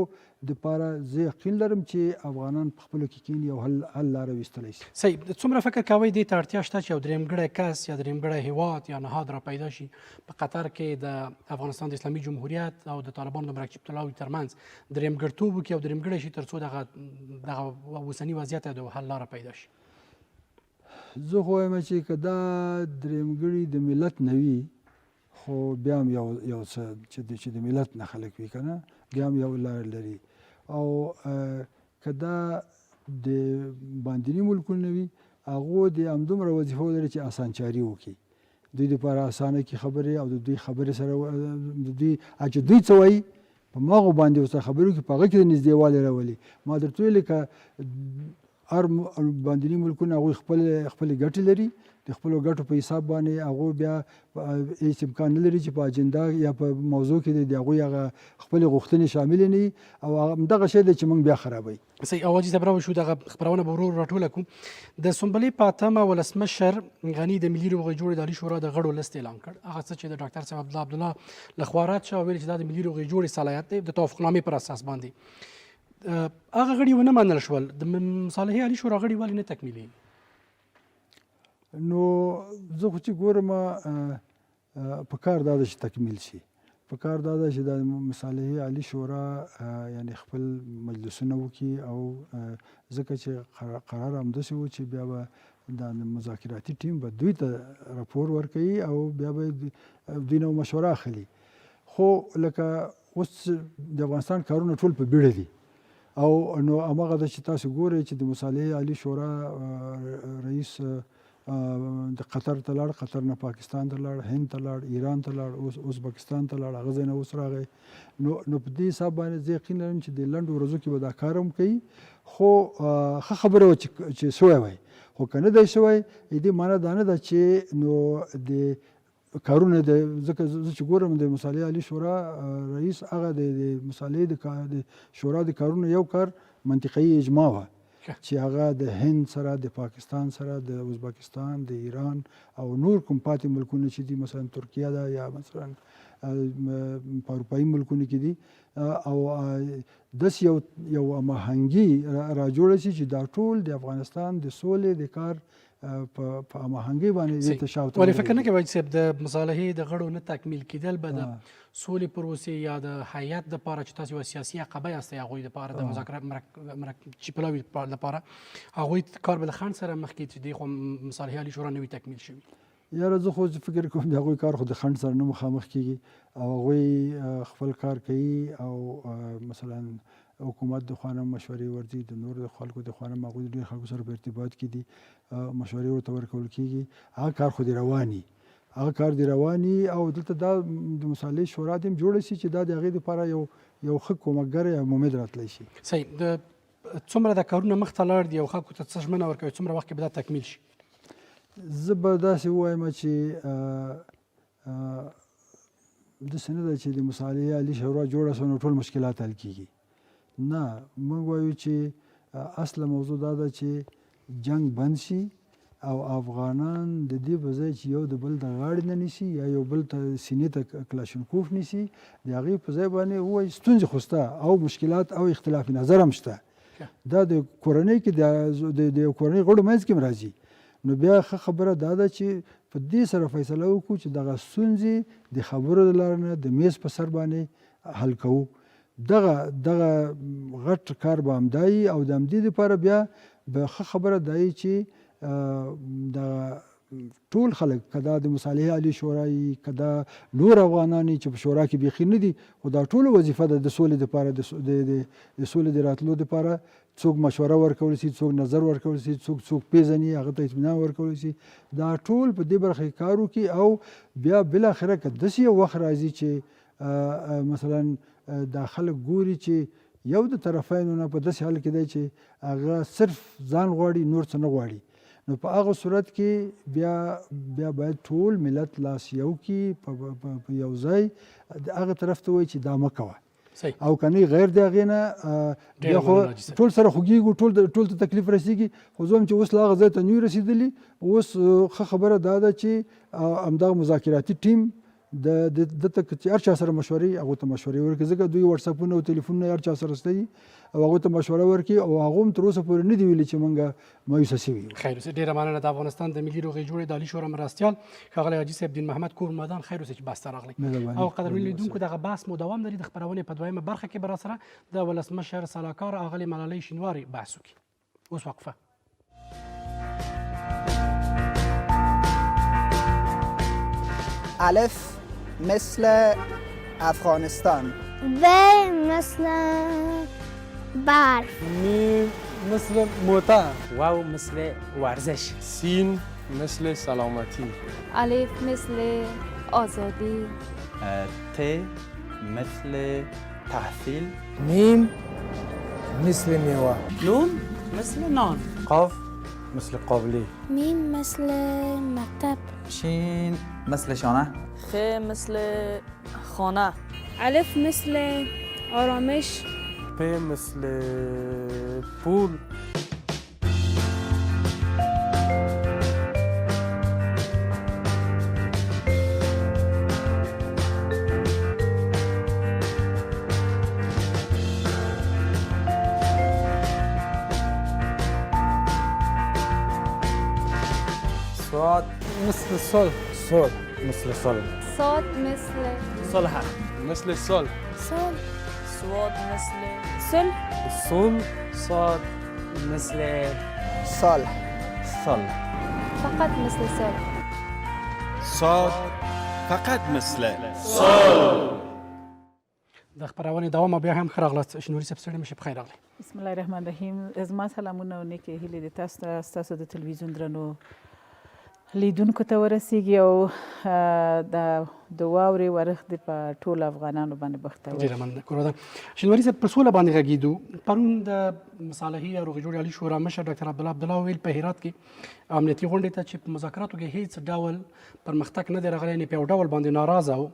دپاره زه یقین لرم چې افغانان په خپلو کې کیني او حل لاره ویستلی شي. صحیح. څومره فکر کوئ دې ته اړتیا شته چې یو درېمګړی کس یا درېمګړی هیواد یا نهاد را پیدا شي په قطر کې د افغانستان د اسلامي جمهوریت او د طالبانو د مرکب طلاوي ترمنځ درېمګړتوب وکړي او درېمګړی شي تر څو دغه اوسني وضعیت د حل لاره پیدا شي؟ زه خو وایم چې که دا درېمګړي د ملت نه وي، خو بیا هم یو څه چې د ملت نه خلک وي که نه، بیا هم یو لار لري. او که دا د باندني ملکونه وي، هغو د همدومره وظیفه ولري چې اسانچاري وکړي، دوی دپاره اسانه کړي خبرې، او د دوی خبرې سره د دوی چې دوی څه وایي په هماغو باندې ورسره خبرې وکړي، په هغه کې د نږدېوالی راولي. ما درته ویلې که هر باندني ملکونه هغوی خپلې ګټې لري، د خپلو ګټو په حساب باندې هغوی بیا هېڅ امکان نه لري چې په اجنډا یا په موضوع کې د هغوی هغه خپلې غوښتنې شاملې نه وي، او همدغه شی دی چې موږ بیا خرابوي. صحیح. او حاجي صاحب راوشو دغه خپرونه به ورو راټوله کړو. د سنبلې په اتمه ولسمشر غني د ملي روغې جوړې د عالي شورا د غړو لست اعلان کړ. هغه څه چې د ډاکټر صاحب عبدالله لخوا رد شو، ویل چې دا د ملي روغې جوړې صلاحیت دی د توافقنامې پر اساس باندې. هغه غړي ونه منل شول. د مصالحې عالي شورا غړي ولې نه تکمیلېږي؟ نو زه خو چې ګورم پکار دا ده چې تکمیل شي، پکار دا ده چې د مصالحې عالي شورا یعنې خپل مجلسونه وکړي، او ځکه چې قرار همداسې و چې بیا به دا مذاکراتي ټیم به دوی ته راپور ورکوي، او بیا به دوی نه مشوره اخلي. خو لکه اوس د افغانستان کارونه ټول په بیړه دي، او نو هماغه ده چې تاسو ګورئ چې د مصالحې عالي شورا رئیس د قطر ته لاړ، قطر نه پاکستان ته لاړ، هند ته لاړ، ایران ته لاړ، ازبکستان ته لاړ، هغه ځای نه اوس راغی. نو په دې حساب باندې زه یقین لرم چې د لنډو ورځو کې به دا کار هم کوي. خو ښه خبره وه چې سوی وای، خو که نه دی سوی، دې معنا دا نه ده چې نو د کارونه ځکه زه چې ګورم د مصالحې عالي شورا رئیس هغه د مصالحې د شورا د کارونو یو کار منطقه‌یي اجماع وه چې هغه د هند سره، د پاکستان سره، د ازبکستان، د ایران او نور کوم پاتې ملکونه چې دي، مثلا ترکیه ده یا مثلا په اروپایي ملکونو کې دي، او داسې یو هماهنګي را جوړه شي چې دا ټول د افغانستان د سولې د کار په هماهنګۍ باندې تشاوت. ولې فکر نه کوئ چې د مصالحې د غړو نه تکمیل کېدل به د سولې پروسې یا د هیات دپاره چې تاسو یوه سیاسي عقبه یاستئ هغوی دپاره د مذاکرات چې پلاوي دپاره هغوی کار به له خنډ سره مخ کړي چې دې خو مصالحې عالي شورا نه وي تکمیل شوي؟ یاره زه خو فکر کوم د هغوی کار خو د خنډ سره نه مخامخ کېږي او هغوی خپل کار کوي او مثلا حکومت د خوا نه مشورې ورځي، د نورو خلکو د خوا نه هغوی د ډېر خلکو سره په ارتباط کې دي، مشورې ورته ورکول کېږي، هغه کار خو دې رواني هغه کار دې رواني او دلته دا د مصالحې شورا دې هم جوړه شي چې دا د هغې دپاره یو ښه کومکګر یا ممید راتلی شي. صحیح. د څومره د کارونه مخته لاړ دي او خلکو ته څه ژمنه ورکوي، څومره وخت کې به دا تکمیل شي؟ زه به داسې ووایم چې داسې نه ده چې د مصالحې عالي شورا جوړه شوه نو ټول مشکلات حل کېږي. نه، موږ وایو چې اصله موضوع دا ده چې جنگ بند شي او افغانان د دې په ځای چې یو د بل د غاړې نه نیسي یا یو بل ته سینې ته کلاشینکوف نیسي، د هغې په ځای باندې ووایي ستونزې خو شته او مشکلات او اختلاف نظر هم شته. دا د کورنۍ کې د یو کورنۍ غړو منځ کې هم راځي. نو بیا ښه خبره دا ده چې په دې سره فیصله وکړو چې دغه ستونزې د خبرو د لارې نه د میز په سر باندې حل کوو. دغه غټ کار به همدا وي او د همدې دپاره بیا به ښه خبره دا وي چې د ټول خلک که دا د مصالحې عالي شورا وي که دا نور افغانان چې په شورا کې بیخي نه دي، خو دا ټوله وظیفه ده د سولې دپاره د سولې د راتلو دپاره څوک مشوره ورکولی شي، څوک نظر ورکولی شي، څوک پیژني هغه ته اطمینان ورکولی شي، دا ټول په دې برخه کې کار وکړي او بیا بالاخره که داسې یو وخت راځي چې مثلا دا خلک ګوري چې یو د طرفینو نه په داسې حال کې دی چې هغه صرف ځان غواړي نور څه نه غواړي، نو په هغه صورت کې بیا باید ټول ملت لاس یو کړي په یو ځای هغه طرف ته وایي چې دا مه کوه او کنی غیر د هغې نه بیا خو ټول سره خوږېږو، ټول ته تکلیف رسېږي. خو زه هم چې اوس له هغه ځای ته نه یو رسېدلي، اوس ښه خبره دا ده چې همدغه مذاکراتي ټیم دته که چې هر چا سره مشورې هغو ته مشورې ورکړي، ځکه دوی وټساپونه او تلیفونونه هر چا سره شته دي او هغو ته مشوره ورکړي او هغو هم تر اوسه پورې نه دي ویلي چې موږ مایوسه سوي یو. خیر اوسې، ډېره مننه. د افغانستان د ملي روغې جوړې د عالي شورا مرستیال ښاغلی حاجي صاحب دین محمد کور مدان، خیر اوسې چې بحث ته راغلی. او قدرمنو لیدونکو دغه بحث مو دوام لري. د خپرونې په دویمه برخه کې به راسره د ولسمشر سلاکار اغلې ملالۍ شینواري بحث وکړي. اوس وقفه. الف مثل افغانستان، ب مثل برف، میم مثل موتر، واو مثل ورزش، سین مثل سلامتی، الف مثل آزادی، ت مثل تحصیل، میم مثل میوه، نون مثل نان، قاف مثل قابلی، میم مثل مکتب، شین مثل شانه، خ مثل خانه، الف مثل آرامش، پ مثل پول، صاد مثل صلح، صاد مثل صلح، صاد مثل صلح، مثل صلح، صلح، صاد مثل صلح، صلح، صاد مثل صلح، صلح، فقط مثل صلح، صاد فقط مثل د خپرونې دوام بیا هم ښه راغلاست. شینواري صاحب ستړي مه شئ، پخیر راغلی. بسم الله الرحمن الرحیم. زما سلامونه او نیکې هیلې د تاسو ته ستاسو د تلویزیون درنو لیدونکو ته ورسیږي او د واورې ورښت دې په ټولو افغانانو باندې بختور. ډېره مننه کورودن. شینواري صاحب پر سوله باندې غږېدو. پرون د مصالحې او روغې جوړې عالي شورا مشر ډاکټر عبدالله وویل په هرات کې امنیتي غونډې ته چې په مذاکراتو کې هیڅ ډول پرمختګ نه دی راغلی، یعنې په یو ډول باندې ناراضه و.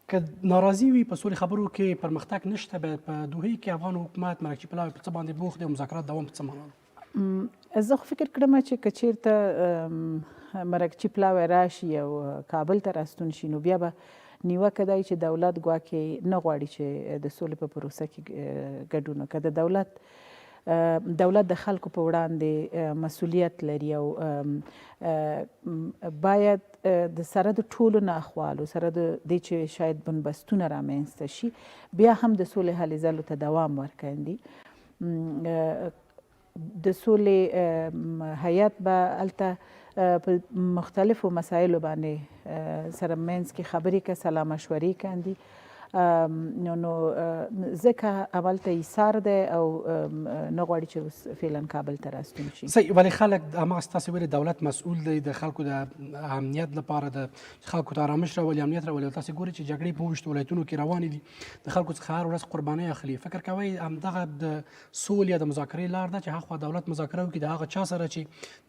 که ناراضي وي په سولې خبرو کې پرمختګ نشته، باید په دوحې کې افغان حکومت مرکچي پلاوی په څه باندې بوخت دی او مذاکرات دوام په څه معنا؟ زه خو فکر کړم چې که چېرته مرکچي پلاوی راشي او کابل ته راستون شي نو بیا به نیوکه دا چې دولت ګواکې نه غواړي چې د سولې په پروسه کې ګډون وکړي. د دولت د خلکو په وړاندې مسؤلیت لري او باید د سره د ټولو ناخوالو سره د دې چې شاید بنبستونه رامنځته شي بیا هم د سولې هلې ځلو ته دوام ورکړي. د سولې هیات به هلته په مختلفو مسایلو باندې سره منځ کې خبرې که سلا مشورې کاندي نو ځکه اول ته ایثار دی او نه غواړي چې اوس فعلا کابل ته راستون شي. صحیح، ولې خلک هماغسې تاسې ویلې دولت مسؤول دی د خلکو د امنیت لپاره، د خلکو ته آرامش راولي، امنیت راولي، او تاسې ګورئ چې جګړې په 27 ولایتونو کې روانې دي، د خلکو څخه هر ورځ قربانۍ اخلي. فکر کوئ همدغه د سولې یا د مذاکرې لار ده چې هاخوا دولت مذاکره وکړي د هغه چا سره چې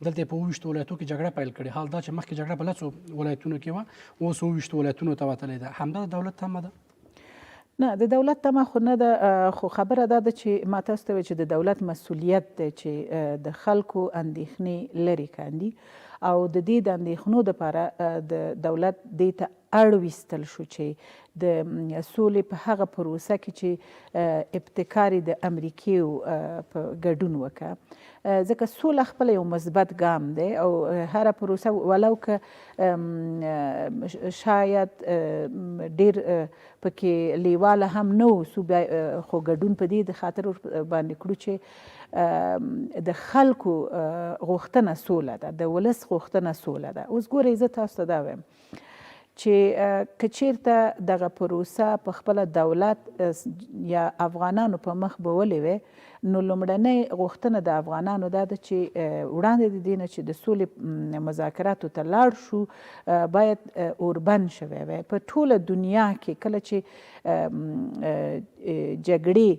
دلته په 27 ولایتو کې جګړه پیل کړې، حال دا چې مخکې جګړه په 10 ولایتونو کې وه، اوس 27 ولایتونو ته وتلې ده، همدا د دولت تمه ده؟ نه، د دولت تمه خو نه ده، خو خبره دا ده چې ما تاسو ته ویل چې د دولت مسؤلیت دی چې د خلکو اندېښنې لرې کاندي او د دې د اندېښنو دپاره د دولت دې ته اړ ویستل شو چې د سولې په هغه پروسه کې چې ابتکار یې د امریکې په ګډون وکړه، ځکه سوله خپله یو مثبت ګام دی او هره پروسه ولو که شاید ډېر پکې لیواله هم نه اوسو، خو ګډون په دې د خاطر باندې کړو چې د خلکو غوښتنه سوله ده، د ولس غوښتنه سوله ده. اوس ګورئ زه تاسو ته دا وایم چې که چیرته دغه پروسه په خپله دولت یا افغانانو په مخ بیولې وی، نو لومړنۍ غوښتنه د افغانانو دا ده چې وړاندې د دې نه چې د سولې مذاکراتو ته لاړ شو باید اوربند شوی وی. په ټوله دنیا کې کله چې جګړې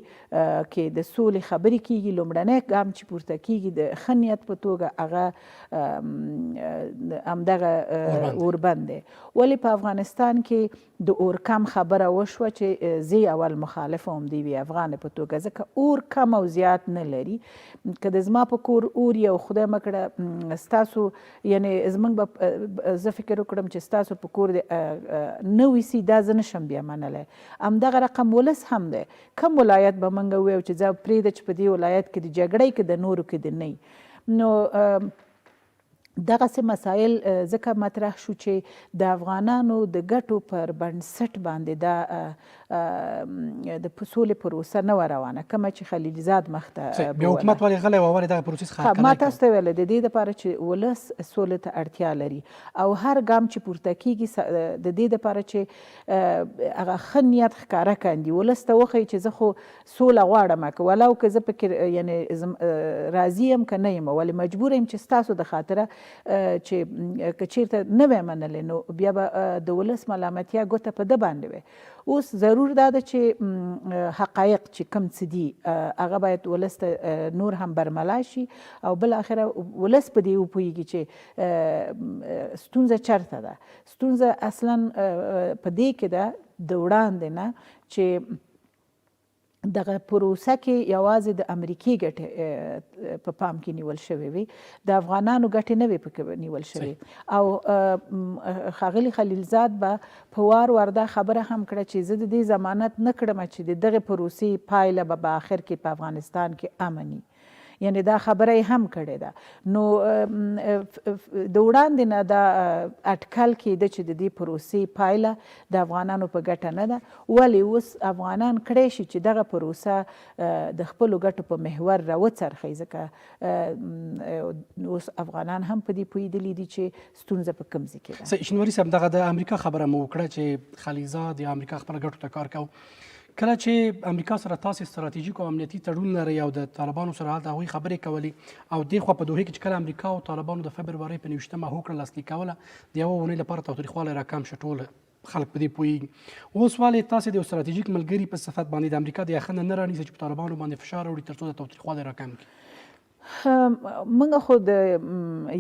کې د سولې خبرې کیږي، لومړنی ګام چې پورته کیږي د ښه نیت په توګه هغه همدغه اوربند دی. ولې په افغانستان کې د اورکم خبره وشوه چې زه اول مخالفه هم د یوې افغانې په توګه، ځکه اور کم او زیات نه لري. که د زما په کور اور یو خدای مه کړه ستاسو، یعنې زموږ به زه فکر وکړم چې ستاسو په کور نه ویسي، دا زه نشم بیا منلی. همدغه رقم ولس هم دی. کم ولایت به موږ ووایو چې ځه پرېږده چې په دې ولایت کې د جګړې کې د نورو کې د نه نو دغسې مسایل ځکه مطرح شو چې د افغانانو د ګټو پر بنسټ باندې دا د سولې پروسه نه وه روانه، کومه چې خلیلزاد مخته بیا حکومت ولې غلی و، ولې دغه پروسس ښه ما تاسو ته ویله د دې دپاره چې ولس سولې ته اړتیا لري او هر ګام چې پورته کیږي د دې دپاره چې هغه ښه نیت ښکاره کاندي، ولس ته وښیي چې زه خو سوله غواړم، که ولو که زه پکې یعنې راضي یم که نه یم، ولې مجبوره یم چې ستاسو د خاطره چې که چیرته نه وی منلی نو بیا به د ولس ملامتیا ګوته په ده باندې وی. اوس ضرور دا ده چې حقایق چې کم څه دي هغه باید ولس ته نور هم برملا شي او بالاخره ولس په دې وپوهیږي چې ستونزه چېرته ده. ستونزه اصلا په دې کې ده د وړاندې نه چې دغه پروسه کې یوازې د امریکې ګټې په پام کې نیول شوې وي، د افغانانو ګټې نه وي پکې نیول شوې. او ښاغلي خلیلزاد به په وار وار دا خبره هم کړه چې زه د دې ضمانت نه کړم چې د دغې پروسې پایله به په آخر کې په افغانستان کې امن وي، یعنې دا خبره یې هم کړې ده. نو د وړاندې نه دا اټکل کېده چې د دې پروسې پایله د افغانانو په ګټه نه ده، ولې اوس افغانان کړی شي چې دغه پروسه د خپلو ګټو په محور راوڅرخوي، ځکه اوس افغانان هم په دې پوهېدلي دي چې ستونزه په کوم ځای کې ده. شینواري صاحب، دغه د امریکا خبره مو وکړه چې خلیلزاد یا امریکا خپله ګټو ته کار کوو. کله چې امریکا سره تاسې ستراتیژیک او امنیتي تړون لرئ او د طالبانو سره هلته هغوی خبرې کولې او دې خوا په دوحې کې چې کله امریکا او طالبانو د فبرورۍ په 29 هوکړه لاسلیک کوله، د یوه اونۍ لپاره تاوتریخوالی راکم شو، ټول خلک په دې پوهېږي. اوس ولې تاسې د یو ستراتیژیک ملګري په صفت باندې د امریکا د یخنه نه رانیسئ چې په طالبانو باندې فشار راوړي تر څو د تاوتریخوالی راکم کړي؟ موږ خو د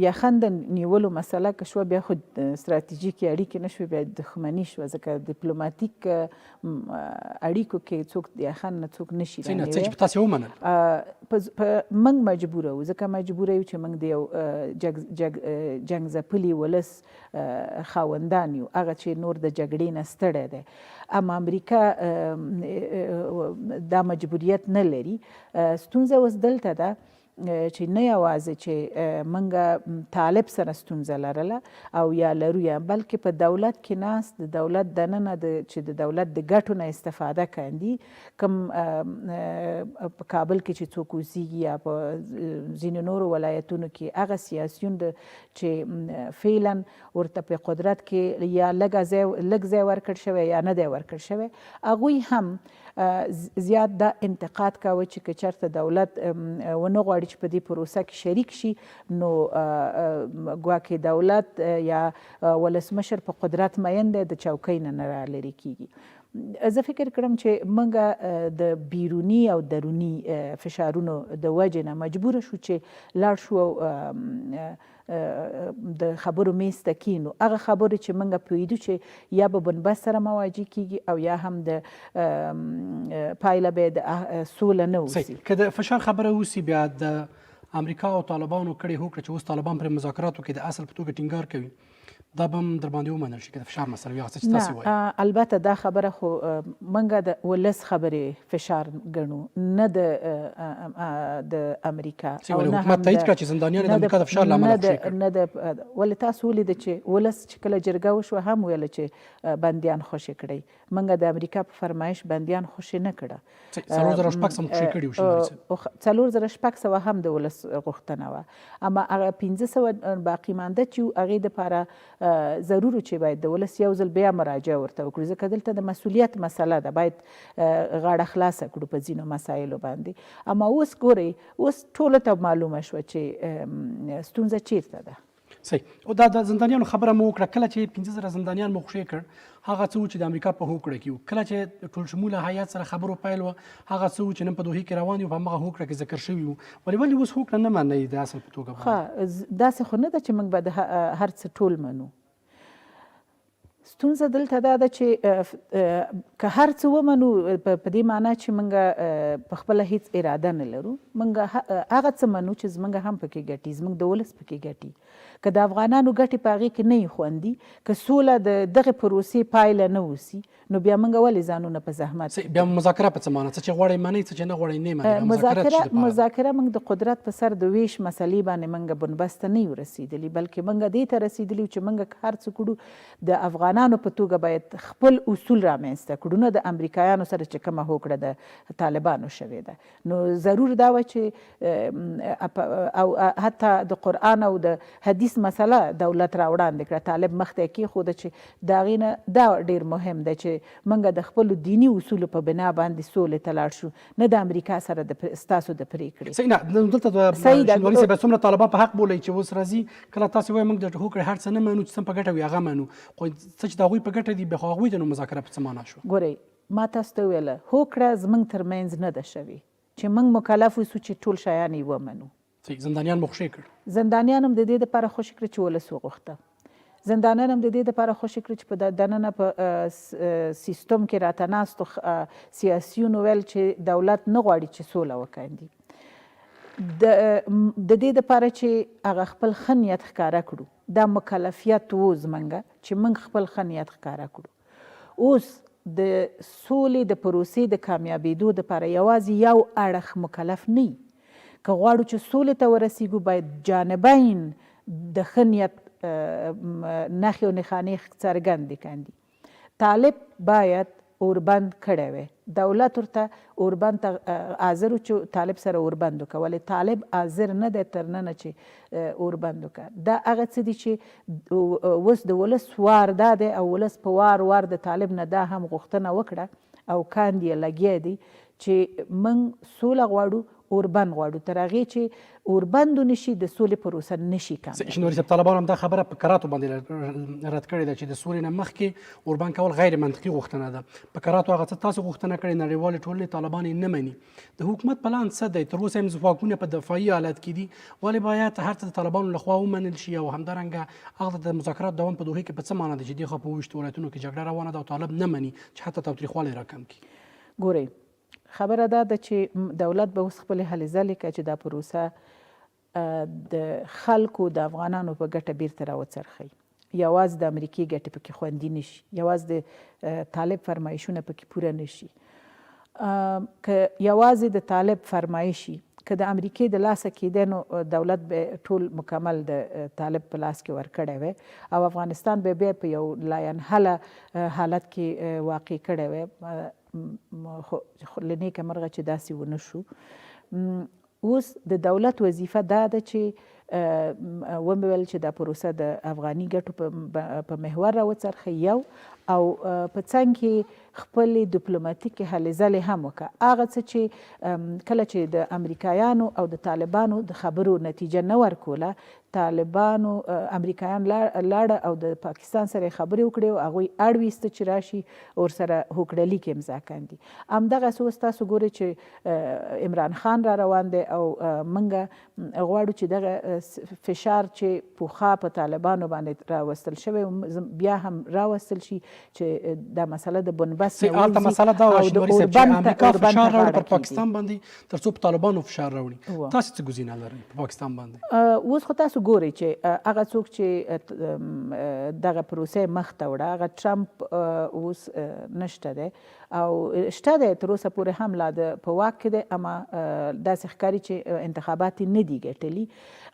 یخن د نیولو مسله که شوه بیا خو ستراتیژیکې اړیکې نه شوې، بیا دښمني شوه، ځکه ډیپلوماتیک اړیکو کې څوک د یخن نه څوک نه شي رانیوی. څه چې تاسې ومنل موږ مجبوره وو، ځکه مجبوره یو چې موږ د یو جنګ ځپلي ولس خاوندان یو، هغه چې نور د جګړې نه ستړی دی. اما امریکا دا مجبوریت نه لري. ستونزه اوس دلته ده چې نه یوازې چې موږ طالب سره ستونزه لرله او یا لرو یا بلکې په دولت کې ناست د دولت دننه چې د دولت د ګټو نه استفاده کاندي کوم په کابل کې چې څوک اوسیږي یا په ځینو نورو ولایتونو کې هغه سیاسیون چې فعلا ورته په قدرت کې یا لږ ځای ورکړ شوی یا نه دی ورکړ شوی هغوی هم زیات دا انتقاد کاوه چې که چېرته دولت ونه غواړي چې په دې پروسه کې شریک شي نو ګواکې دولت یا ولسمشر په قدرت مین دی د چوکۍ نه رالرې کیږي زه فکر کړم چې موږ د بیروني او دروني فشارونو د وجې نه مجبوره شو چې لاړ شو او د خبرو میز ته کینو هغه خبرې چې موږ پوهېدو چې یا به بنبست سره مواجه کیږي او یا هم د پایله به د سوله نه اوسي که د فشار خبره اوسي بیا د امریکا او طالبانو کړې هوکړه چې اوس طالبان پر مذاکراتو کې د اصل په توګه ټینګار کوي دا به هم در باندې ومنل شي که د فشار مسله وي هغه څه چې تاسې وایي البته دا خبره خو موږ د ولس خبرې فشار ګڼو نه د امریکا او نه حکومت تایید کړه چې زندانیان د امریکا د فشار له امله خوشې کړ نه د ولې تاسو ولیده چې ولس چې کله جرګه وشوه هم ویله چې بندیان خوشې کړئ موږ د امریکا په فرمایش بندیان خوشې نه کړه 4000 خوشې کړي وو 4600 هم د ولس غوښتنه وه اما هغه 1500 باقي مانده چې هغې دپاره ضرور چې باید د ولس یو ځل بیا مراجعه ورته وکړو ځکه دلته د مسؤلیت مسله ده باید غاړه خلاصه کړو په ځینو مسایلو باندې اما اوس ګورئ اوس ټولو ته معلومه شوه چې ستونزه چیرته ده صحیح او دا د زندانیانو خبره مو وکړه کله چې 15000 زندانیان مو خوشې کړ هغه څه و چې د امریکا په هوکړه کې وو کله چې ټول شموله هیات سره خبرو پیل وه هغه څه و چې نن په دوحې کې روان یو په همغه هوکړه کې ذکر شوي وو ولې اوس هوکړه نه منئ د اصل په توګه ښه داسې خو نه ده چې موږ به د هر څه ټول منو ستونزه دلته دا ده چې که هر څه ومنو په دې معنا چې موږ په خپله هیڅ اراده نه لرو موږ هغه څه منو چې زموږ هم پکې ګټي زموږ د ولس پکې ګټي که د افغانانو ګټې په هغې کې نه وي خوندي که سوله د دغې پروسې پایله نه اوسي نو بیا موږ ولې ځانونه په زحمت بیا مذاکره په څه معنی څه چې غواړئ منئ څه چې نه غواړئ نه منئ مذاکره موږ د قدرت په سر د ویش مسلې باندې موږ بنبست ته نه یو رسېدلي بلکې موږ دې ته رسېدلي چې موږ هر څه کړو د افغانانو په توګه باید خپل اصول رامنځته کړو نه د امریکایانو سره چې کومه هوکړه د طالبانو شوې ده نو ضرور دا وه چې او حتی د قرآن او د حدیث مسله دولت راوړاندې کړه طالب مخته یې کېښوده چې د هغې نه دا ډېر مهم دی چې موږ د خپلو دیني اصولو په بنا باندې سولې ته لاړ شو نه د امریکا سره ستاسو د پرېکړې صحیح نه دلته د شینواري صاحب څومره طالبان په حق بولئ چې اوس راځي کله تاسې وایئ موږ د هوکړې هر څه نه منو چې څه په ګټه وي هغه منو خو څه چې د هغوی په ګټه دي بیا خو هغوی ته نو مذاکره په څه معنا شوه ګورئ ما تاسو ته وویله هوکړه زموږ ترمنځ نه ده شوې چې موږ مکلف اوسو چې ټول شیان یې ومنو زندانیان مو خوشې کړ زندانیان هم د دې دپاره خوشې کړه چې ولس وغوښته زندانیان هم د دې دپاره خوشې کړه چې په دننه په سیستم کې راته ناستو سیاسیونو ویل چې دولت نه غواړي چې سوله وکاندي د دې دپاره چې هغه خپل ښه نیت ښکاره کړو دا مکلفیت و زموږ چې موږ خپل ښه نیت ښکاره کړو اوس د سولې د پروسې د کامیابېدو دپاره یوازې یو اړخ مکلف نه وي که غواړو چې سولې ته ورسیږو باید جانبین د ښه نیت نښې او نښانې څرګندې کاندي طالب باید اوربند کړی وی دولت ورته اوربند ته حاضر و چې طالب سره اوربند وکړه ولې طالب حاضر نه دی تر ننه چې اوربند وکړه دا هغه څه دي چې اوس د ولس وار دا دی او ولس په وار د طالب نه دا هم غوښتنه وکړه او کاند یې لګیا دی چې موږ سوله غواړو اوربند غواړو تر هغې چې اوربند ونشي د سولې پروسه نشي کامیابه شینواري صاحب طالبانو هم دا خبره په کراتو باندې رد کړې ده چې د سولې نه مخکې اوربند کول غیر منطقي غوښتنه ده په کراتو هغه څه تاسو غوښتنه کړې نړیوالې ټولنې طالبان یې نه مني د حکومت پلان څه دی تر اوسه هم ځواکونه په دفاعي حالت کې دي ولې باید هر څه د طالبانو لخوا ومنل شي او همدارنګه هغه د مذاکرات دوام په دوحې کې په څه معنی دی چې دې خوا په 20 ولایتونو کې جګړه روانه ده او طالب نه مني چې حتی تاوتریخوالی راکم کړي ګورئ خبره دا ده چې دولت به اوس خپلې هلې ځلې کوي چې دا پروسه د خلکو د افغانانو په ګټه بیرته راوڅرخوي یوازې د امریکې ګټې پکې خوندي نشي یوازې د طالب فرمایشونه پکې پوره نشي که یوازې د طالب فرمایشي که د امریکې د لاسه کېدی نو دولت به ټول مکمل د طالب په لاس کې ورکړی وی او افغانستان به بیا په یو لاینحله حالت کې واقع کړی وی خو له نیکه مرغه چې داسې ونه شو. اوس د دولت وظیفه دا ده چې ومې ویل چې دا پروسه د افغاني ګټو په محور راوڅرخي یو او په څنګ کې خپلې ډیپلوماتیکې هلې ځلې هم وکړه. هغه څه چې کله چې د امریکایانو او د طالبانو د خبرو نتیجه نه ورکوله طالبانو امریکایان لاړه او د پاکستان سره خبرې وکړې او هغوی اړ ویسته چې راشي ورسره هوکړلیک امضا کاندي. همدغسې اوس تاسو ګورئ چې عمران خان را روان دی او موږ غواړو چې دغه فشار چې پوخا په طالبانو باندې راوستل شوی بیا هم راوستل شي چې دا مسله د بنبست نه وځي. مسله دا وه چې امریکا فشار راوړي پر پاکستان باندې تر څو په طالبانو فشار راوړي. تاسو څه ګزینه لرئ په پاکستان باندې؟ اوس خو تاسو ګورئ چې هغه څوک چې دغه پروسې مخته وړه هغه ټرمپ اوس نشته دی او شته دی تر اوسه پورې هم لا په واک کې دی اما داسې ښکاري چې انتخابات یې نه دي ګټلي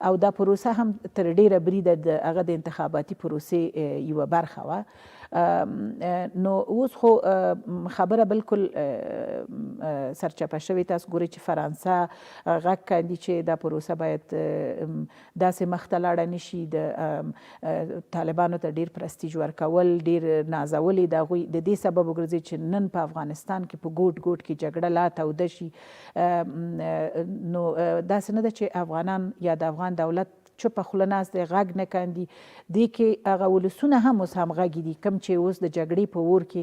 او دا پروسه هم تر ډیره بریده د هغه د انتخاباتي پروسې یوه برخه وه. نو اوس خو خبره بالکل سرچپه شوې. تاسو ګورئ چې فرانسه غږ کاندي چې دا پروسه باید داسې مخته لاړه نشي. د طالبانو ته ډیر پرستیج ورکول ډیر نازولې د هغوی د دې سبب وګرځي چې نن په افغانستان کې په ګوټ ګوټ کې جګړه لا توده شي. نو داسې نه ده چې افغانان یا د افغان دولت چوپه خوله ناست دی غږ نه کاندي. دې کې هغه ولسونه هم اوس همغږي دي کوم چې اوس د جګړې په اور کې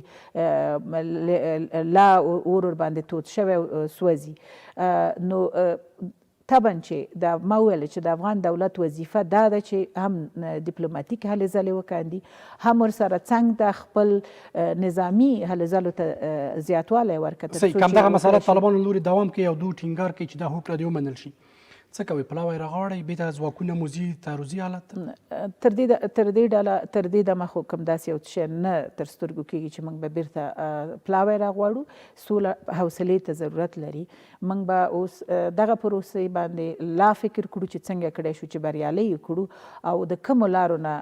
لا اور ورباندې تود شوی سوځي. نو طبعا چې دا ما وویل چې د افغان دولت وظیفه دا ده چې هم ډیپلوماتیک هلې ځلې وکاندي هم ورسره څنګ ته خپل نظامي هلې ځلو ته زیاتوالی ورکړي. صحیح که همدغه مسله طالبانو له لورې دوام کوي او دوی ټینګار کوي چې دا هوکړه دې ومنل شي څه کوئ؟ پلاوی راغواړئ بېرته ځواکونه موزي تعرضي حالت تر دې دمه خو کوم داسې یو شی نه تر سترګو کېږي چې موږ به بېرته پلاوی راغواړو. سوله حوصلې ته ضرورت لري. موږ به اوس دغه پروسې باندې لا فکر کړو چې څنګه کړی شو چې بریالی یې کړو او د کومو لارو نه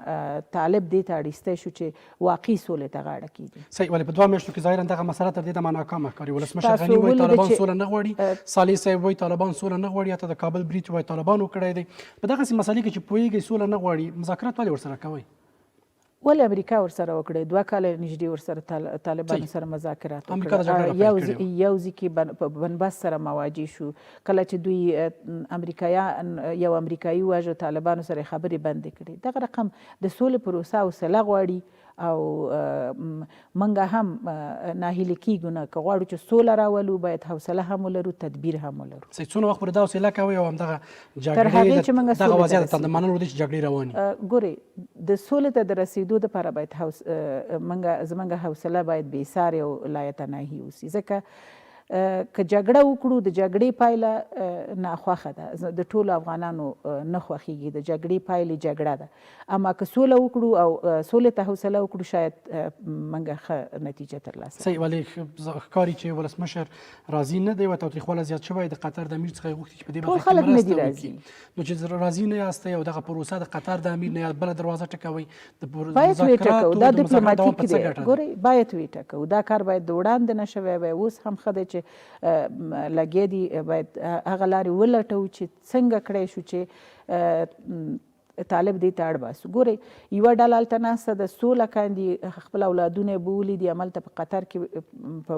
طالب دې ته اړیستی شو چې واقعي سولې ته غاړه کېږدي. صحیح. ولې په 2 میاشتو کې ظاهرا دغه مسله تر دې دمه ناکامه ښکاري. ولسمشر غني وایي طالبان سوله نه غواړي، صالح صاحب وایي طالبان سوله نه غواړي، حتی د کابل بریج وایي طالبانو کړی دی. په دغسې مسلې کې چې پوهېږئ سوله نه غواړي مذاکرات ولې ورسره کوئ؟ ولې امریکا ورسره وکړی 2 کاله نږدې ورسره طالبانو سره مذاکرات وکړل. یو ځای کې په بنبست سره مواجه شو. کله چې دوی یو امریکایي وواژه طالبانو سره خبرې بندې کړې. دغه رقم د سولې پروسه حوصله غواړي او موږ هم ناهیلي کیږو نه. که غواړو چې سوله راولو باید حوصله هم ولرو تدبیر هم ولرو. صحیح. څونه وخت پورې دا حوصله کوئ او همدغه جګړې دغه وضعیت ته د منلو دی چې جګړې روانې؟ ګورئ د سولې ته د رسېدو دپاره باید زموږ حوصله باید بېسارې او لایتناهي اوسي. ځکه که جګړه وکړو د جګړې پایله ناخوښه ده. د ټولو افغانانو نه خوښیږي. د جګړې پایلې جګړه ده. اما که سوله وکړو او سولې ته حوصله وکړو شاید موږ ښه نتیجه ترلاسه کړو. صحیح. ولې ښکاري چې ولسمشر راضي نه دی او تاوتریخوالی زیات شوی. د قطر د امیر څخه یې غوښتي چې په دې برخه کې مرسته وکړي. نو چې راضي نه یاستئ او دغه پروسه د قطر د امیر نه بله دروازه ټکوئ باید ویې ټکوو. دا ډیپلوماتیک دی. ګورئ باید ویې ټکوو. دا کار باید د وړاندې نه شوی وی. اوس هم ښه دی چې لګیا دي. باید هغه لارې ولټوو چې څنګه کړی شو چې طالب دې ته اړ باسو. ګورئ یوه ډله هلته ناسته ده سوله کاندي خپل اولادونه یې بولي دي هملته په قطر کې په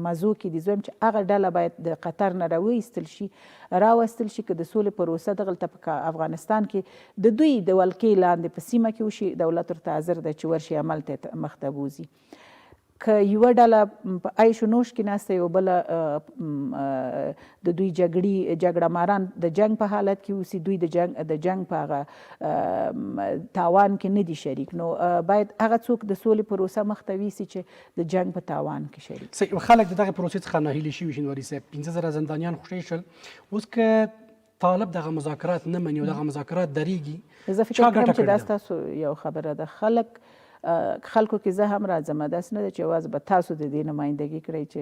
مزو کې دي. زه وایم چې هغه ډله باید د قطر نه راویستل شي که د سولې پروسه دغلته په افغانستان کې د دوی د ولکې لاندې په سیمه کې وشي. دولت ورته حاضر دی چې ورشي هملته مخته بوځي. که یوه ډله په عیش و نوش کې ناسته یو بله د دوی جګړه ماران د جنګ په حالت کې اوسي دوی د جنګ په هغه تاوان کې نه دي شریک. نو باید هغه څوک د سولې پروسه مخته ویسي چې د جنګ په تاوان کې شریک. خلک د دغې پروسې څخه ناهیلي شوي شینواري صاحب. 15,000 زندانیان خوشی شول. اوس که طالب دغه مذاکرات نه مني او دغه مذاکرات درېږي زه فکر کوم چې دا ستاسو یو خبره ده. خلک خلکو کې زه هم راځم داسې نه ده چې یوازې به تاسو د دې نمایندګي کړئ چې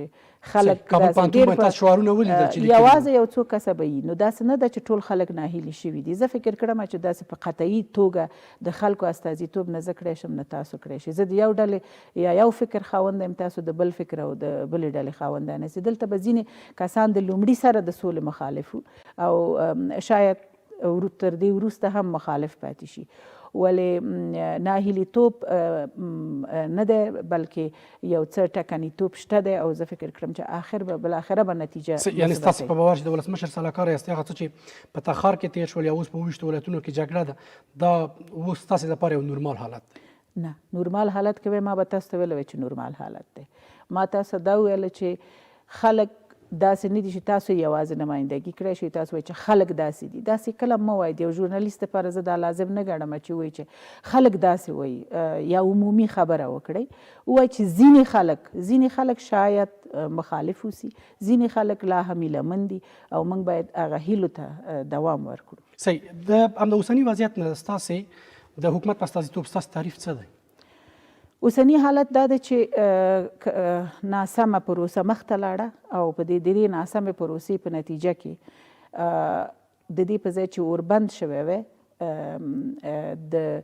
خلک کابل پوهنتون باندې تاسو شعارونه ولیدل چې لیکلي یوازې یو څو کسه به وي نو داسې نه ده چې ټول خلک ناهیلي شوي دي زه فکر کړم چې داسې په قطعي توګه د خلکو استازیتوب نه زه کړی شم نه تاسو کړی شئ زه د یو ډلې یا یو فکر خاونده یم تاسو د بل فکر او د بلې ډلې خاوندان یاستئ دلته به ځینې کسان د لومړي سره د سولې مخالف او شاید تر دې وروسته هم مخالف پاتې شي ولې ناهیلیتوب نه دی بلکې یو څه ټکنیتوب شته دی او زه فکر کړم چې آخر به بالاخره به نتیجه یعنی ستاسو په باور چې د ولسمشر سلاکار یاستئ هغه څه چې په تخار کې تېر شول یا اوس په 20 ولایتونو کې جګړه ده دا اوس ستاسو لپاره یو نورمال حالت دی نه نورمال حالت کې ما به تاسو ته ویلی چې نورمال حالت دی ما تاسو دا ویله چې خلک داسې نه دي چې تاسو یوازې نمایندګي کړی شئ تاسو وایئ چې خلک داسې دي داسې کله مه وایئ د یو ژورنالیست لپاره زه دا لازم نه ګڼم چې وایي چې خلک داسې وایي یا عمومي خبره وکړئ ووایئ چې ځینې خلک شاید مخالف اوسي ځینې خلک لا هم هیله دي او موږ باید هغه هیلو ته دوام ورکړو صحیح د همدا اوسني وضعیت نه ستاسې د حکومت په استازیتوب ستاسو تعریف څه دی اوسنی حالت دا ده چې ناسمه پروسه مخته لاړه او په دې ناسمې پروسې په نتیجه کې د دې په ځای چې اوربند شوی وی د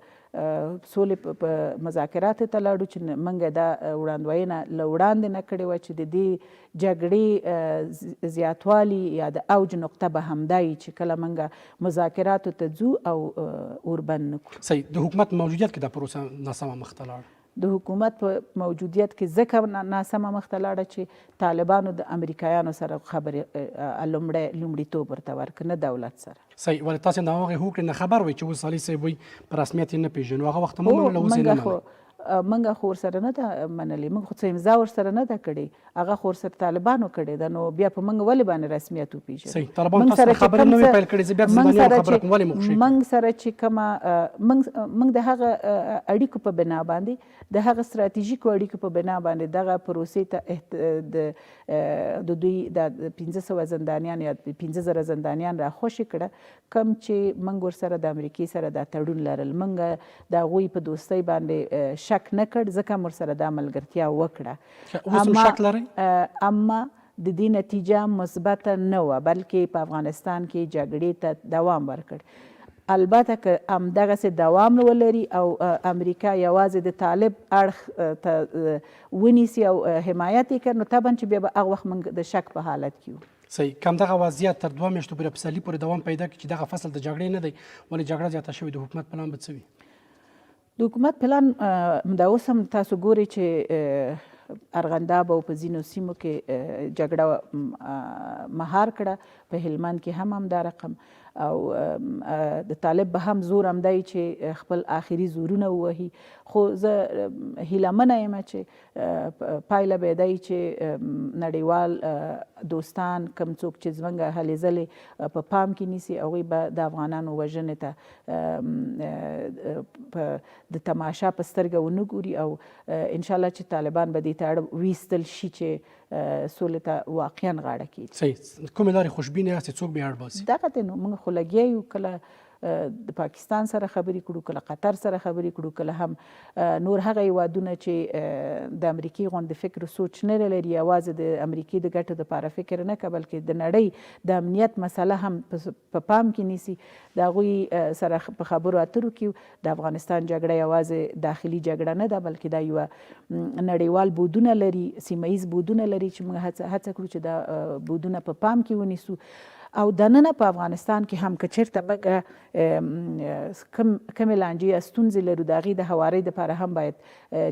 سولې په مذاکراتو ته لاړو چې موږ دا وړاندوینه له وړاندې نه کړې وه چې د دې جګړې زیاتوالي یا د اوج نقطه به همدا وي چې کله موږ مذاکراتو ته ځو او اوربند نه کړو صحیح د حکومت موجودیت کې دا پروسه ناسمه مخته لاړه د حکومت په موجودیت کې ځکه ناسمه مخته لاړه چې طالبانو د امریکایانو سره خبرې لومړیتوب ورته ورکړ نه دولت سره صحیح ولې تاسې د هغې هوکړې نه خبر وئ چې اوس علي صاحب وایي په رسمیت یې نه پېژنو هغه وخت مو منله اوس یې نه منئ موږ خو ورسره نه ده منلې موږ خو څه امضا ورسره نه ده کړې هغه خو ورسره طالبانو کړې ده نو بیا په موږ ولې باندې رسمیت وپېژنو صحیح طالبانو تاسو سره خبرې نه وې پیل کړې زه بیا د زندانیانو خبره کوم ولې مو موږ سره چې کومه موږ د هغه اړیکو په بنا باندې د هغه ستراتیژیکو اړیکو په بنا باندې دغه پروسې ته د دوی د 1500 زندانیان یا 15000 زندانیان راخوشي کړه کم چې موږ ورسره د امریکې سره دا تړون لرل موږ د هغوی په دوستۍ باندې شک نه کړ ځکه موږ سره دا ملګرتیا وکړه اما د دې نتیجه مثبته نه وه بلکې په افغانستان کې جګړې ته دوام ورکړ البته که همدغسې دوام ولري او امریکا یوازې د طالب اړخ ته ونیسي او حمایت یې کړ نو طبعا چې بیا به هغه وخت موږ د شک په حالت کې یو صحیح که همدغه وضعیت تر 2 میاشتو پورې په پسرلي پورې دوام پیدا کړي چې دغه فصل د جګړې نه دی ولې جګړه زیاته شوې د حکومت پلان به څه وي د حکومت پلان همدا اوس هم تاسو ګورئ چې ارغنداب او په ځینو سیمو کې جګړه مهار کړه په هلمند کې هم همدا رقم او د طالب به هم زور همدا چې خپل آخري زورونه ووهي خو زه هیله یم چې پایله به دا وي چې نړیوال دوستان کم څوک چې زموږ هلې ځلې په پام کې نیسي هغوی به د افغانانو وژنې ته د تماشا په سترګه ونه ګوري او انشاءالله چې طالبان به دې ته اړ ویستل شي چې سولې ته واقعا غاړه کېږي صحیح کومې لارې خوشبینې یاستې څوک به یې اړ باسي دغه دی نو موږ خو لګیا یو کله د پاکستان سره خبرې کړو کله قطر سره خبرې کړو کله هم نور هغه هیوادونه چې د امریکې غوندې فکر سوچ نه لري یوازې د امریکې د ګټو دپاره فکر نه کوي بلکې د نړۍ د امنیت مسله هم په پام کې نیسي د هغوی سره په خبرو اترو کې د افغانستان جګړه یوازې داخلي جګړه نه ده بلکې دا یوه نړیوال بودونه لري سیمه ییز بودونه لري چې موږ هڅه کړو چې دا بودونه په پام کې ونیسو او دننه په افغانستان کې هم که چېرته موږ کمې لانجې یا ستونزې لرو د هغې د هوارۍ دپاره هم باید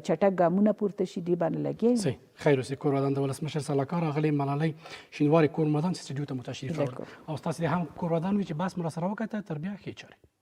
چټک ګامونه پورته شي دې باندې لګیا صحیح خیر اوسې کورودان د ولسمشر سلاکار اغلې ملالۍ شینوارې کورمدان چې سټډیو ته مو تشریف راوړ او ستاسې د هم کورودان وي چې بحث مو راسره وکړه تر بیا ښې چارې